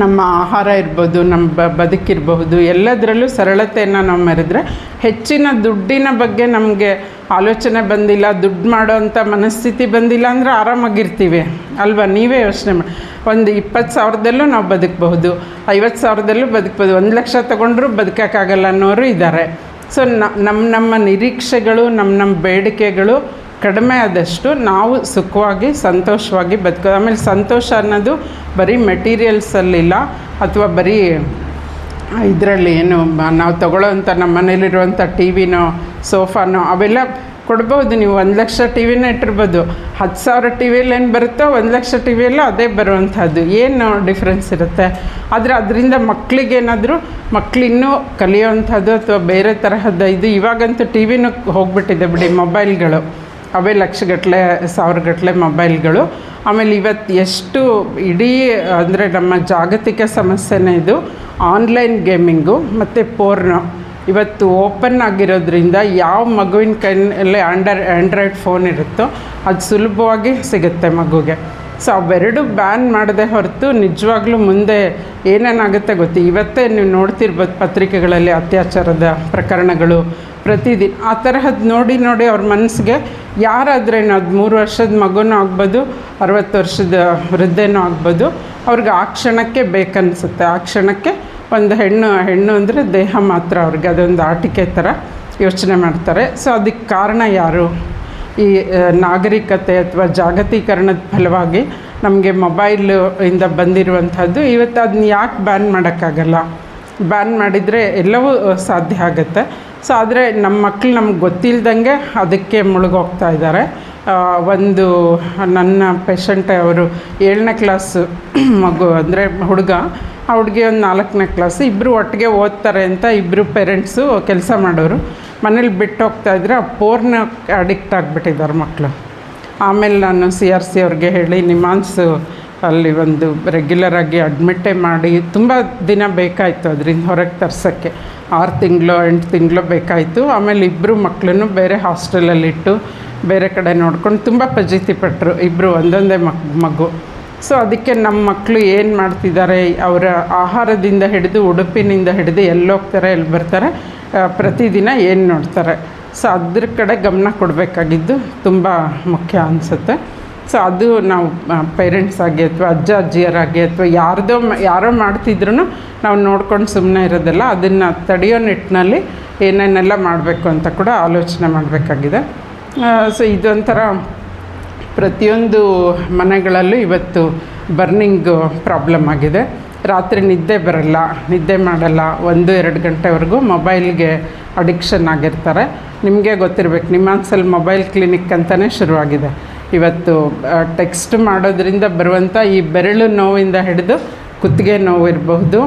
ನಮ್ಮ ಆಹಾರ ಇರ್ಬೋದು, ನಮ್ಮ ಬದುಕಿರಬಹುದು, ಎಲ್ಲದರಲ್ಲೂ ಸರಳತೆಯನ್ನು ನಾವು ಮೆರೆದ್ರೆ ಹೆಚ್ಚಿನ ದುಡ್ಡಿನ ಬಗ್ಗೆ ನಮಗೆ ಆಲೋಚನೆ ಬಂದಿಲ್ಲ, ದುಡ್ಡು ಮಾಡೋ ಅಂಥ ಮನಸ್ಥಿತಿ ಬಂದಿಲ್ಲ ಅಂದರೆ ಆರಾಮಾಗಿರ್ತೀವಿ ಅಲ್ವಾ? ನೀವೇ ಯೋಚನೆ ಮಾಡಿ. ಒಂದು 20,000ದಲ್ಲೂ ನಾವು ಬದುಕಬಹುದು, 50,000ದಲ್ಲೂ ಬದುಕ್ಬೋದು, 1 ಲಕ್ಷ ತೊಗೊಂಡ್ರೂ ಬದುಕೋಕ್ಕಾಗಲ್ಲ ಅನ್ನೋರು ಇದ್ದಾರೆ. ಸೊ ನಮ್ಮ ನಿರೀಕ್ಷೆಗಳು, ನಮ್ಮ ಬೇಡಿಕೆಗಳು ಕಡಿಮೆ ಆದಷ್ಟು ನಾವು ಸುಖವಾಗಿ ಸಂತೋಷವಾಗಿ ಬದುಕೋದು. ಆಮೇಲೆ ಸಂತೋಷ ಅನ್ನೋದು ಬರೀ ಮೆಟೀರಿಯಲ್ಸಲ್ಲಿಲ್ಲ, ಅಥವಾ ಬರೀ ಇದರಲ್ಲಿ ಏನು ನಾವು ತೊಗೊಳ್ಳೋವಂಥ ನಮ್ಮ ಮನೇಲಿರುವಂಥ TVನೋ ಸೋಫಾನೋ ಅವೆಲ್ಲ ಕೊಡ್ಬೋದು. ನೀವು 1 ಲಕ್ಷ TVನೇ ಇಟ್ಟಿರ್ಬೋದು, 10,000 TVಯಲ್ಲಿ ಏನು ಬರುತ್ತೋ 1 ಲಕ್ಷ TVಯಲ್ಲೂ ಅದೇ ಬರುವಂಥದ್ದು. ಏನು ಡಿಫ್ರೆನ್ಸ್ ಇರುತ್ತೆ? ಆದರೆ ಅದರಿಂದ ಮಕ್ಕಳಿಗೇನಾದರೂ ಇನ್ನೂ ಕಲಿಯೋವಂಥದ್ದು ಅಥವಾ ಬೇರೆ ತರಹದ ಇದು. ಇವಾಗಂತೂ TVನೂ ಹೋಗ್ಬಿಟ್ಟಿದೆ ಬಿಡಿ, ಮೊಬೈಲ್ಗಳು ಅವೇ ಲಕ್ಷಗಟ್ಟಲೆ 1,000ಗಟ್ಟಲೆ ಮೊಬೈಲ್ಗಳು. ಆಮೇಲೆ ಇವತ್ತು ಎಷ್ಟು ಇಡೀ ಅಂದರೆ ನಮ್ಮ ಜಾಗತಿಕ ಸಮಸ್ಯೆನೇ ಇದು ಆನ್ಲೈನ್ ಗೇಮಿಂಗು ಮತ್ತು ಪೋರ್ನೋ. ಇವತ್ತು ಓಪನ್ ಆಗಿರೋದ್ರಿಂದ ಯಾವ ಮಗುವಿನ ಕೈಯಲ್ಲಿ ಆ್ಯಂಡ್ರಾಯ್ಡ್ ಫೋನ್ ಇರುತ್ತೋ ಅದು ಸುಲಭವಾಗಿ ಸಿಗುತ್ತೆ ಮಗುಗೆ. ಸೊ ಅವೆರಡು ಬ್ಯಾನ್ ಮಾಡದೆ ಹೊರತು ನಿಜವಾಗ್ಲೂ ಮುಂದೆ ಏನೇನಾಗುತ್ತೆ ಗೊತ್ತಿ. ಇವತ್ತೇ ನೀವು ನೋಡ್ತಿರ್ಬೋದು ಪತ್ರಿಕೆಗಳಲ್ಲಿ ಅತ್ಯಾಚಾರದ ಪ್ರಕರಣಗಳು ಪ್ರತಿದಿನ. ಆ ತರಹದ್ದು ನೋಡಿ ಅವ್ರ ಮನಸ್ಸಿಗೆ ಯಾರಾದ್ರೇನು, ಅದು 3 ವರ್ಷದ ಮಗುನೂ ಆಗ್ಬೋದು, 60 ವರ್ಷದ ವೃದ್ಧೆನೂ ಆಗ್ಬೋದು, ಅವ್ರಿಗೆ ಆ ಕ್ಷಣಕ್ಕೆ ಬೇಕನ್ನಿಸುತ್ತೆ. ಆ ಕ್ಷಣಕ್ಕೆ ಒಂದು ಹೆಣ್ಣು ಅಂದರೆ ದೇಹ ಮಾತ್ರ, ಅವ್ರಿಗೆ ಅದೊಂದು ಆಟಿಕೆ ಥರ ಯೋಚನೆ ಮಾಡ್ತಾರೆ. ಸೊ ಅದಕ್ಕೆ ಕಾರಣ ಯಾರು? ಈ ನಾಗರಿಕತೆ ಅಥವಾ ಜಾಗತೀಕರಣದ ಫಲವಾಗಿ ನಮಗೆ ಮೊಬೈಲು ಇಂದ ಬಂದಿರುವಂಥದ್ದು. ಇವತ್ತು ಅದನ್ನ ಯಾಕೆ ಬ್ಯಾನ್ ಮಾಡೋಕ್ಕಾಗಲ್ಲ? ಬ್ಯಾನ್ ಮಾಡಿದರೆ ಎಲ್ಲವೂ ಸಾಧ್ಯ ಆಗುತ್ತೆ. ಸೊ ಆದರೆ ನಮ್ಮ ಮಕ್ಕಳು ನಮ್ಗೆ ಗೊತ್ತಿಲ್ಲದಂಗೆ ಅದಕ್ಕೆ ಮುಳುಗೋಗ್ತಾ ಇದ್ದಾರೆ. ಒಂದು ನನ್ನ ಪೇಷಂಟ್ ಅವರು 7ನೇ ಕ್ಲಾಸ್ ಮಗು ಅಂದರೆ ಹುಡುಗ, ಆ ಹುಡುಗಿ ಒಂದು 4ನೇ ಕ್ಲಾಸ್, ಇಬ್ಬರು ಒಟ್ಟಿಗೆ ಓದ್ತಾರೆ ಅಂತ ಇಬ್ಬರು ಪೇರೆಂಟ್ಸು ಕೆಲಸ ಮಾಡೋರು. ಮನೇಲಿ ಬಿಟ್ಟು ಹೋಗ್ತಾಯಿದ್ರೆ ಆ ಪೋರ್ನ ಅಡಿಕ್ಟ್ ಆಗಿಬಿಟ್ಟಿದ್ದಾರೆ ಮಕ್ಕಳು. ಆಮೇಲೆ ನಾನು CRC ಅವ್ರಿಗೆ ಹೇಳಿ ನಿಮಾನ್ಸು ಅಲ್ಲಿ ಒಂದು ರೆಗ್ಯುಲರಾಗಿ ಅಡ್ಮಿಟ್ಟೇ ಮಾಡಿ ತುಂಬ ದಿನ ಬೇಕಾಯಿತು ಅದರಿಂದ ಹೊರಗೆ ತರ್ಸೋಕ್ಕೆ. 6 ತಿಂಗಳು 8 ತಿಂಗಳು ಬೇಕಾಯಿತು. ಆಮೇಲೆ ಇಬ್ಬರು ಮಕ್ಕಳನ್ನು ಬೇರೆ ಹಾಸ್ಟೆಲಲ್ಲಿಟ್ಟು ಬೇರೆ ಕಡೆ ನೋಡ್ಕೊಂಡು ತುಂಬ ಫಜೀತಿಪಟ್ಟರು ಇಬ್ಬರು, ಒಂದೊಂದೇ ಮಗು. ಸೊ ಅದಕ್ಕೆ ನಮ್ಮ ಮಕ್ಕಳು ಏನು ಮಾಡ್ತಿದ್ದಾರೆ, ಅವರ ಆಹಾರದಿಂದ ಹಿಡಿದು ಉಡುಪಿನಿಂದ ಹಿಡಿದು ಎಲ್ಲಿ ಹೋಗ್ತಾರೆ ಎಲ್ಲಿ ಬರ್ತಾರೆ, ಪ್ರತಿದಿನ ಏನು ನೋಡ್ತಾರೆ, ಸೊ ಅದ್ರ ಕಡೆ ಗಮನ ಕೊಡಬೇಕಾಗಿದ್ದು ತುಂಬ ಮುಖ್ಯ ಅನಿಸುತ್ತೆ. ಸೊ ಅದು ನಾವು ಪೇರೆಂಟ್ಸ್ ಆಗಿ ಅಥವಾ ಅಜ್ಜ ಅಜ್ಜಿಯರಾಗಿ ಅಥವಾ ಯಾರೋ ಮಾಡ್ತಿದ್ರು ನಾವು ನೋಡ್ಕೊಂಡು ಸುಮ್ಮನೆ ಇರೋದಲ್ಲ, ಅದನ್ನು ತಡೆಯೋ ನಿಟ್ಟಿನಲ್ಲಿ ಏನೇನೆಲ್ಲ ಮಾಡಬೇಕು ಅಂತ ಕೂಡ ಆಲೋಚನೆ ಮಾಡಬೇಕಾಗಿದೆ. ಸೊ ಇದೊಂಥರ ಪ್ರತಿಯೊಂದು ಮನೆಗಳಲ್ಲೂ ಇವತ್ತು ಬರ್ನಿಂಗ್ ಪ್ರಾಬ್ಲಮ್ ಆಗಿದೆ. ರಾತ್ರಿ ನಿದ್ದೆ ಬರಲ್ಲ, ನಿದ್ದೆ ಮಾಡಲ್ಲ, 1-2 ಗಂಟೆವರೆಗೂ ಮೊಬೈಲ್ಗೆ ಅಡಿಕ್ಷನ್ ಆಗಿರ್ತಾರೆ. ನಿಮಗೆ ಗೊತ್ತಿರಬೇಕು, ನಿಮ್ಮಾನ್ಸಲ್ಲಿ ಮೊಬೈಲ್ ಕ್ಲಿನಿಕ್ ಅಂತಲೇ ಶುರುವಾಗಿದೆ. ಇವತ್ತು ಟೆಕ್ಸ್ಟ್ ಮಾಡೋದ್ರಿಂದ ಬರುವಂಥ ಈ ಬೆರಳು ನೋವಿಂದ ಹಿಡಿದು ಕುತ್ತಿಗೆ ನೋವು ಇರಬಹುದು,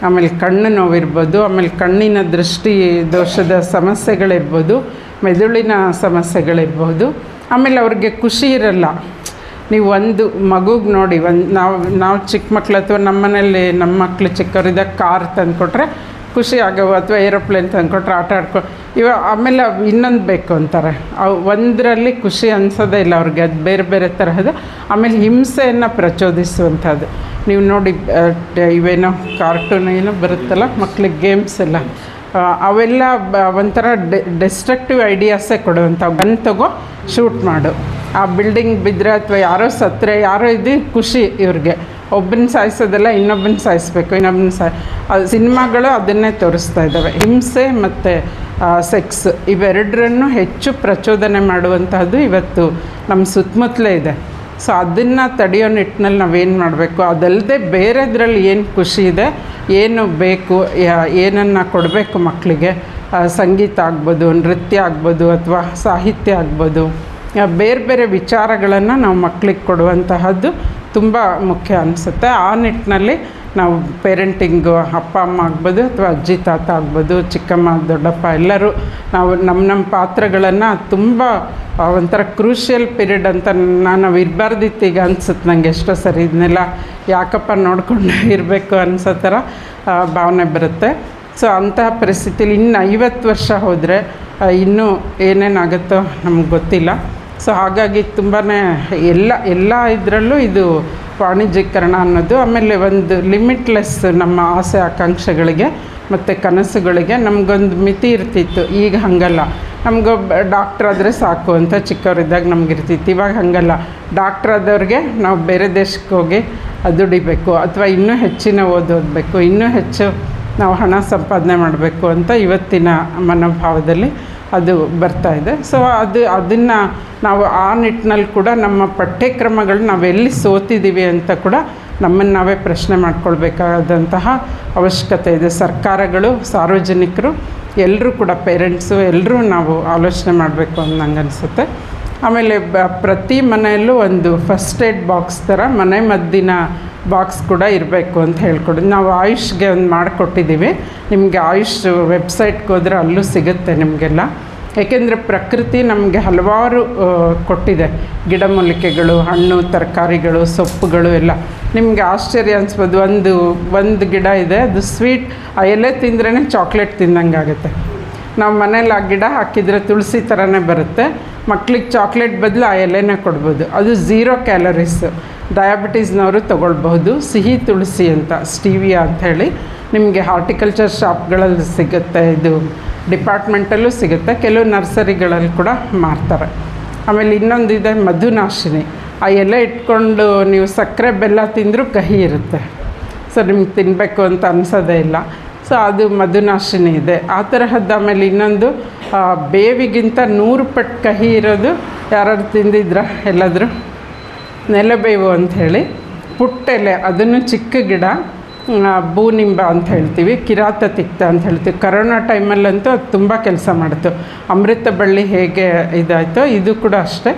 ಆಮೇಲೆ ಕಣ್ಣು ನೋವಿರ್ಬೋದು, ಆಮೇಲೆ ಕಣ್ಣಿನ ದೃಷ್ಟಿ ದೋಷದ ಸಮಸ್ಯೆಗಳಿರ್ಬೋದು, ಮೆದುಳಿನ ಸಮಸ್ಯೆಗಳಿರ್ಬೋದು. ಆಮೇಲೆ ಅವ್ರಿಗೆ ಖುಷಿ ಇರಲ್ಲ. ನೀವು ಒಂದು ಮಗುಗೆ ನೋಡಿ, ನಾವು ಚಿಕ್ಕ ಮಕ್ಕಳು ಅಥವಾ ನಮ್ಮ ಮಕ್ಕಳು ಚಿಕ್ಕವರಿದ್ದಾಗ ಕಾರ್ ತಂದುಕೊಟ್ರೆ ಖುಷಿ ಆಗವು, ಅಥವಾ ಏರೋಪ್ಲೇನ್ ತಂದುಕೊಟ್ರೆ ಆಟ ಆಮೇಲೆ ಇನ್ನೊಂದು ಬೇಕು ಅಂತಾರೆ. ಒಂದರಲ್ಲಿ ಖುಷಿ ಅನಿಸೋದೇ ಇಲ್ಲ ಅವ್ರಿಗೆ, ಅದು ಬೇರೆ ಬೇರೆ ತರಹದ. ಆಮೇಲೆ ಹಿಂಸೆಯನ್ನು ಪ್ರಚೋದಿಸುವಂಥದ್ದು ನೀವು ನೋಡಿ, ಇವೇನೋ ಕಾರ್ಟೂನ್ ಏನೋ ಬರುತ್ತಲ್ಲ ಮಕ್ಳಿಗೆ ಗೇಮ್ಸ್ ಎಲ್ಲ, ಅವೆಲ್ಲ ಒಂಥರ ಡೆಸ್ಟ್ರಕ್ಟಿವ್ ಐಡಿಯಾಸೇ ಕೊಡುವಂಥ. ಗನ್ ತಗೋ ಶೂಟ್ ಮಾಡು, ಆ ಬಿಲ್ಡಿಂಗ್ ಬಿದ್ದರೆ ಅಥವಾ ಯಾರೋ ಸತ್ತರೆ ಯಾರೋ ಖುಷಿ ಇವ್ರಿಗೆ. ಒಬ್ಬನ ಸಾಯಿಸೋದೆಲ್ಲ ಇನ್ನೊಬ್ಬನ ಸಾಯಿಸ್ಬೇಕು, ಸಿನಿಮಾಗಳು ಅದನ್ನೇ ತೋರಿಸ್ತಾ ಇದ್ದಾವೆ. ಹಿಂಸೆ ಮತ್ತು ಸೆಕ್ಸ್ ಇವೆರಡರನ್ನು ಹೆಚ್ಚು ಪ್ರಚೋದನೆ ಮಾಡುವಂತಹದ್ದು ಇವತ್ತು ನಮ್ಮ ಸುತ್ತಮುತ್ತಲೇ ಇದೆ. ಸೊ ಅದನ್ನು ತಡೆಯೋ ನಿಟ್ಟಿನಲ್ಲಿ ನಾವೇನು ಮಾಡಬೇಕು, ಅದಲ್ಲದೆ ಬೇರೆದ್ರಲ್ಲಿ ಏನು ಖುಷಿ ಇದೆ, ಏನು ಬೇಕು, ಏನನ್ನು ಕೊಡಬೇಕು ಮಕ್ಕಳಿಗೆ, ಸಂಗೀತ ಆಗ್ಬೋದು, ನೃತ್ಯ ಆಗ್ಬೋದು, ಅಥವಾ ಸಾಹಿತ್ಯ ಆಗ್ಬೋದು, ಬೇರೆ ಬೇರೆ ವಿಚಾರಗಳನ್ನು ನಾವು ಮಕ್ಕಳಿಗೆ ಕೊಡುವಂತಹದ್ದು ತುಂಬ ಮುಖ್ಯ ಅನಿಸುತ್ತೆ. ಆ ನಿಟ್ಟಿನಲ್ಲಿ ನಾವು ಪೇರೆಂಟಿಂಗು ಅಪ್ಪ ಅಮ್ಮ ಆಗ್ಬೋದು, ಅಥವಾ ಅಜ್ಜಿ ತಾತ ಆಗ್ಬೋದು, ಚಿಕ್ಕಮ್ಮ ದೊಡ್ಡಪ್ಪ ಎಲ್ಲರೂ ನಾವು ನಮ್ಮ ಪಾತ್ರಗಳನ್ನು ತುಂಬ ಒಂಥರ ಕ್ರೂಷಿಯಲ್ ಪೀರಿಯಡ್ ಅಂತ ನಾವು ಇರಬಾರ್ದಿತ್ತು ಈಗ ಅನಿಸುತ್ತೆ ನನಗೆ. ಎಷ್ಟೋ ಸರಿ ಇದನ್ನೆಲ್ಲ ಯಾಕಪ್ಪ ನೋಡಿಕೊಂಡು ಇರಬೇಕು ಅನಿಸೋ ಥರ ಭಾವನೆ ಬರುತ್ತೆ. ಸೊ ಅಂತಹ ಪರಿಸ್ಥಿತಿಲಿ ಇನ್ನು 50 ವರ್ಷ ಹೋದರೆ ಇನ್ನೂ ಏನೇನಾಗುತ್ತೋ ನಮ್ಗೆ ಗೊತ್ತಿಲ್ಲ. ಸೊ ಹಾಗಾಗಿ ತುಂಬಾ ಎಲ್ಲ ಇದರಲ್ಲೂ ಇದು ವಾಣಿಜ್ಯೀಕರಣ ಅನ್ನೋದು, ಆಮೇಲೆ ಒಂದು ಲಿಮಿಟ್ಲೆಸ್ ನಮ್ಮ ಆಸೆ ಆಕಾಂಕ್ಷೆಗಳಿಗೆ ಮತ್ತು ಕನಸುಗಳಿಗೆ ನಮಗೊಂದು ಮಿತಿ ಇರ್ತಿತ್ತು. ಈಗ ಹಾಗಲ್ಲ, ನಮಗೊಬ್ಬ ಡಾಕ್ಟ್ರ್ ಆದರೆ ಸಾಕು ಅಂತ ಚಿಕ್ಕವರಿದ್ದಾಗ ನಮಗಿರ್ತಿತ್ತು. ಇವಾಗ ಹಾಗಲ್ಲ, ಡಾಕ್ಟ್ರ್ ಆದವ್ರಿಗೆ ನಾವು ಬೇರೆ ದೇಶಕ್ಕೆ ಹೋಗಿ ದುಡಿಬೇಕು, ಅಥವಾ ಇನ್ನೂ ಹೆಚ್ಚಿನ ಓದಬೇಕು, ಇನ್ನೂ ಹೆಚ್ಚು ನಾವು ಹಣ ಸಂಪಾದನೆ ಮಾಡಬೇಕು ಅಂತ ಇವತ್ತಿನ ಮನೋಭಾವದಲ್ಲಿ ಅದು ಬರ್ತಾಯಿದೆ. ಸೊ ಅದನ್ನು ನಾವು ಆ ನಿಟ್ಟಿನಲ್ಲಿ ಕೂಡ ನಮ್ಮ ಪಠ್ಯಕ್ರಮಗಳು ನಾವೆಲ್ಲಿ ಸೋತಿದ್ದೀವಿ ಅಂತ ಕೂಡ ನಮ್ಮನ್ನು ನಾವೇ ಪ್ರಶ್ನೆ ಮಾಡ್ಕೊಳ್ಬೇಕಾದಂತಹ ಅವಶ್ಯಕತೆ ಇದೆ. ಸರ್ಕಾರಗಳು, ಸಾರ್ವಜನಿಕರು ಎಲ್ಲರೂ ಕೂಡ, ಪೇರೆಂಟ್ಸು ಎಲ್ಲರೂ ನಾವು ಆಲೋಚನೆ ಮಾಡಬೇಕು ಅಂತ ನಂಗೆ ಅನಿಸುತ್ತೆ. ಆಮೇಲೆ ಪ್ರತಿ ಮನೆಯಲ್ಲೂ ಒಂದು ಫಸ್ಟ್ ಏಡ್ ಬಾಕ್ಸ್ ಥರ ಮನೆ ಮದ್ದಿನ ಬಾಕ್ಸ್ ಕೂಡ ಇರಬೇಕು ಅಂತ ಹೇಳ್ಕೊಡೋದು. ನಾವು ಆಯುಷ್ಗೆ ಒಂದು ಮಾಡಿಕೊಟ್ಟಿದ್ದೀವಿ. ನಿಮಗೆ ಆಯುಷ್ ವೆಬ್ಸೈಟ್ಗೆ ಹೋದರೆ ಅಲ್ಲೂ ಸಿಗುತ್ತೆ ನಿಮಗೆಲ್ಲ. ಏಕೆಂದರೆ ಪ್ರಕೃತಿ ನಮಗೆ ಹಲವಾರು ಕೊಟ್ಟಿದೆ, ಗಿಡಮೂಲಿಕೆಗಳು, ಹಣ್ಣು ತರಕಾರಿಗಳು, ಸೊಪ್ಪುಗಳು ಎಲ್ಲ. ನಿಮಗೆ ಆಶ್ಚರ್ಯ ಅನಿಸ್ಬೋದು, ಒಂದು ಗಿಡ ಇದೆ, ಅದು ಸ್ವೀಟ್, ಆ ಎಲೆ ತಿಂದ್ರೇ ಚಾಕ್ಲೇಟ್ ತಿಂದಂಗೆ ಆಗುತ್ತೆ. ನಾವು ಮನೇಲಿ ಆ ಗಿಡ ಹಾಕಿದರೆ ತುಳಸಿ ಥರನೇ ಬರುತ್ತೆ. ಮಕ್ಳಿಗೆ ಚಾಕ್ಲೇಟ್ ಬದಲು ಆ ಎಲೆನೇ ಕೊಡ್ಬೋದು. ಅದು 0 ಕ್ಯಾಲರೀಸು. ಡಯಾಬಿಟೀಸ್ನವರು ತೊಗೊಳ್ಬಹುದು. ಸಿಹಿ ತುಳಸಿ ಅಂತ, ಸ್ಟೀವಿಯಾ ಅಂಥೇಳಿ ನಿಮಗೆ ಹಾರ್ಟಿಕಲ್ಚರ್ ಶಾಪ್ಗಳಲ್ಲಿ ಸಿಗುತ್ತೆ, ಇದು ಡಿಪಾರ್ಟ್ಮೆಂಟಲ್ಲೂ ಸಿಗುತ್ತೆ, ಕೆಲವು ನರ್ಸರಿಗಳಲ್ಲಿ ಕೂಡ ಮಾರ್ತಾರೆ. ಆಮೇಲೆ ಇನ್ನೊಂದಿದೆ ಮಧುನಾಶಿನಿ. ಆ ಎಲೆ ಇಟ್ಕೊಂಡು ನೀವು ಸಕ್ಕರೆ ಬೆಲ್ಲ ತಿಂದರೂ ಕಹಿ ಇರುತ್ತೆ. ಸೊ ನಿಮ್ಗೆ ತಿನ್ನಬೇಕು ಅಂತ ಅನಿಸೋದೇ ಇಲ್ಲ. ಸೊ ಅದು ಮಧುನಾಶಿನಿ ಇದೆ ಆ ತರಹದ್ದು. ಆಮೇಲೆ ಇನ್ನೊಂದು ಬೇವಿಗಿಂತ 100 ಪಟ್ಟು ಕಹಿ ಇರೋದು ಯಾರು ತಿಂದಿದ್ರ ಎಲ್ಲಾದರೂ, ನೆಲಬೇವು ಅಂಥೇಳಿ ಪುಟ್ಟೆಲೆ, ಅದನ್ನು ಚಿಕ್ಕ ಗಿಡ, ಬೂನಿಂಬ ಅಂತ ಹೇಳ್ತೀವಿ, ಕಿರಾತ ತಿಕ್ತ ಅಂತ ಹೇಳ್ತೀವಿ. ಕರೋನಾ ಟೈಮಲ್ಲಂತೂ ಅದು ತುಂಬ ಕೆಲಸ ಮಾಡಿತು. ಅಮೃತ ಬಳ್ಳಿ ಹೇಗೆ ಇದಾಯಿತೋ ಇದು ಕೂಡ ಅಷ್ಟೇ.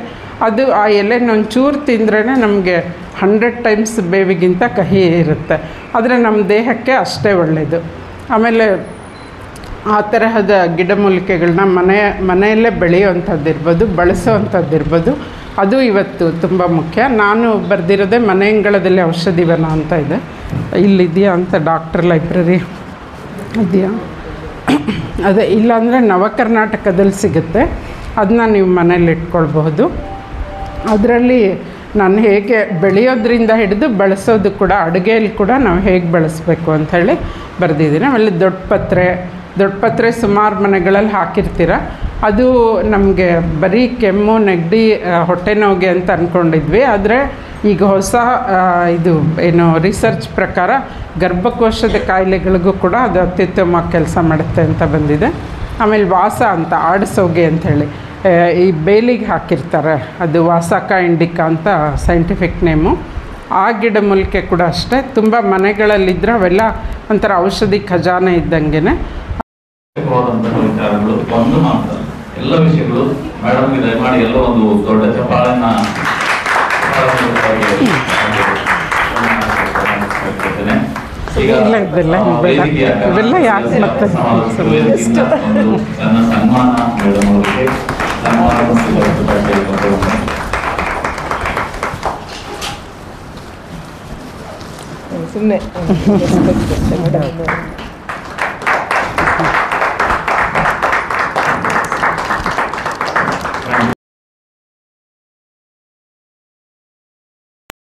ಅದು ಆ ಎಲೆನ ಒಂಚೂರು ತಿಂದ್ರೇ ನಮಗೆ 100 ಟೈಮ್ಸ್ ಬೇವಿಗಿಂತ ಕಹಿ ಇರುತ್ತೆ. ಆದರೆ ನಮ್ಮ ದೇಹಕ್ಕೆ ಅಷ್ಟೇ ಒಳ್ಳೆಯದು. ಆಮೇಲೆ ಆ ತರಹದ ಗಿಡಮೂಲಿಕೆಗಳನ್ನ ಮನೆಯಲ್ಲೇ ಬೆಳೆಯುವಂಥದ್ದು ಇರ್ಬೋದು, ಬಳಸೋವಂಥದ್ದು ಇರ್ಬೋದು, ಅದು ಇವತ್ತು ತುಂಬ ಮುಖ್ಯ. ನಾನು ಬರೆದಿರೋದೇ ಮನೆ ಅಂಗಳದಲ್ಲಿ ಔಷಧಿವನ ಅಂತ ಇದೆ. ಇಲ್ಲಿದೆಯಾ ಅಂತ ಡಾಕ್ಟರ್ ಲೈಬ್ರರಿ ಇದೆಯಾ? ಅದೇ, ಇಲ್ಲಾಂದರೆ ನವಕರ್ನಾಟಕದಲ್ಲಿ ಸಿಗುತ್ತೆ, ಅದನ್ನ ನೀವು ಮನೇಲಿ ಇಟ್ಕೊಳ್ಬಹುದು. ಅದರಲ್ಲಿ ನಾನು ಹೇಗೆ ಬೆಳೆಯೋದ್ರಿಂದ ಹಿಡಿದು ಬಳಸೋದು ಕೂಡ, ಅಡುಗೆಯಲ್ಲಿ ಕೂಡ ನಾವು ಹೇಗೆ ಬಳಸಬೇಕು ಅಂಥೇಳಿ ಬರೆದಿದ್ದೀನಿ. ಆಮೇಲೆ ದೊಡ್ಡ ಪತ್ರೆ ಸುಮಾರು ಮನೆಗಳಲ್ಲಿ ಹಾಕಿರ್ತೀರ. ಅದು ನಮಗೆ ಬರೀ ಕೆಮ್ಮು, ನೆಗಡಿ, ಹೊಟ್ಟೆ ನೋವಿಗೆ ಅಂತ ಅಂದ್ಕೊಂಡಿದ್ವಿ. ಆದರೆ ಈಗ ಹೊಸ ಇದು ಏನು ರಿಸರ್ಚ್ ಪ್ರಕಾರ ಗರ್ಭಕೋಶದ ಕಾಯಿಲೆಗಳಿಗೂ ಕೂಡ ಅದು ಅತ್ಯುತ್ತಮ ಕೆಲಸ ಮಾಡುತ್ತೆ ಅಂತ ಬಂದಿದೆ. ಆಮೇಲೆ ವಾಸ ಅಂತ, ಆಡಿಸೋಗೆ ಅಂಥೇಳಿ ಈ ಬೇಲಿಗೆ ಹಾಕಿರ್ತಾರೆ, ಅದು ವಾಸಕ ಇಂಡಿಕಾ ಅಂತ ಸೈಂಟಿಫಿಕ್ ನೇಮು. ಆ ಗಿಡಮೂಲಿಕೆ ಕೂಡ ಅಷ್ಟೇ ತುಂಬ ಮನೆಗಳಲ್ಲಿದ್ದರೆ ಅವೆಲ್ಲ ಒಂಥರ ಔಷಧಿ ಖಜಾನೆ ಇದ್ದಂಗೆ. ವಿಚಾರಗಳು ಒಂದು ಮಾತ್ರ, ಎಲ್ಲ ವಿಷಯಗಳು ಮೇಡಮ್ಗೆ ದಯಮಾಡಿ ಎಲ್ಲ ಒಂದು ದೊಡ್ಡ ಚಪ್ಪಾಳೆನ ಇವೆಲ್ಲ ಯಾಕೆ ಮತ್ತೆ ನನ್ನ ಸನ್ಮಾನ ಮೇಡಮ್ ಅವರಿಗೆ ಸುಮ್ಮನೆ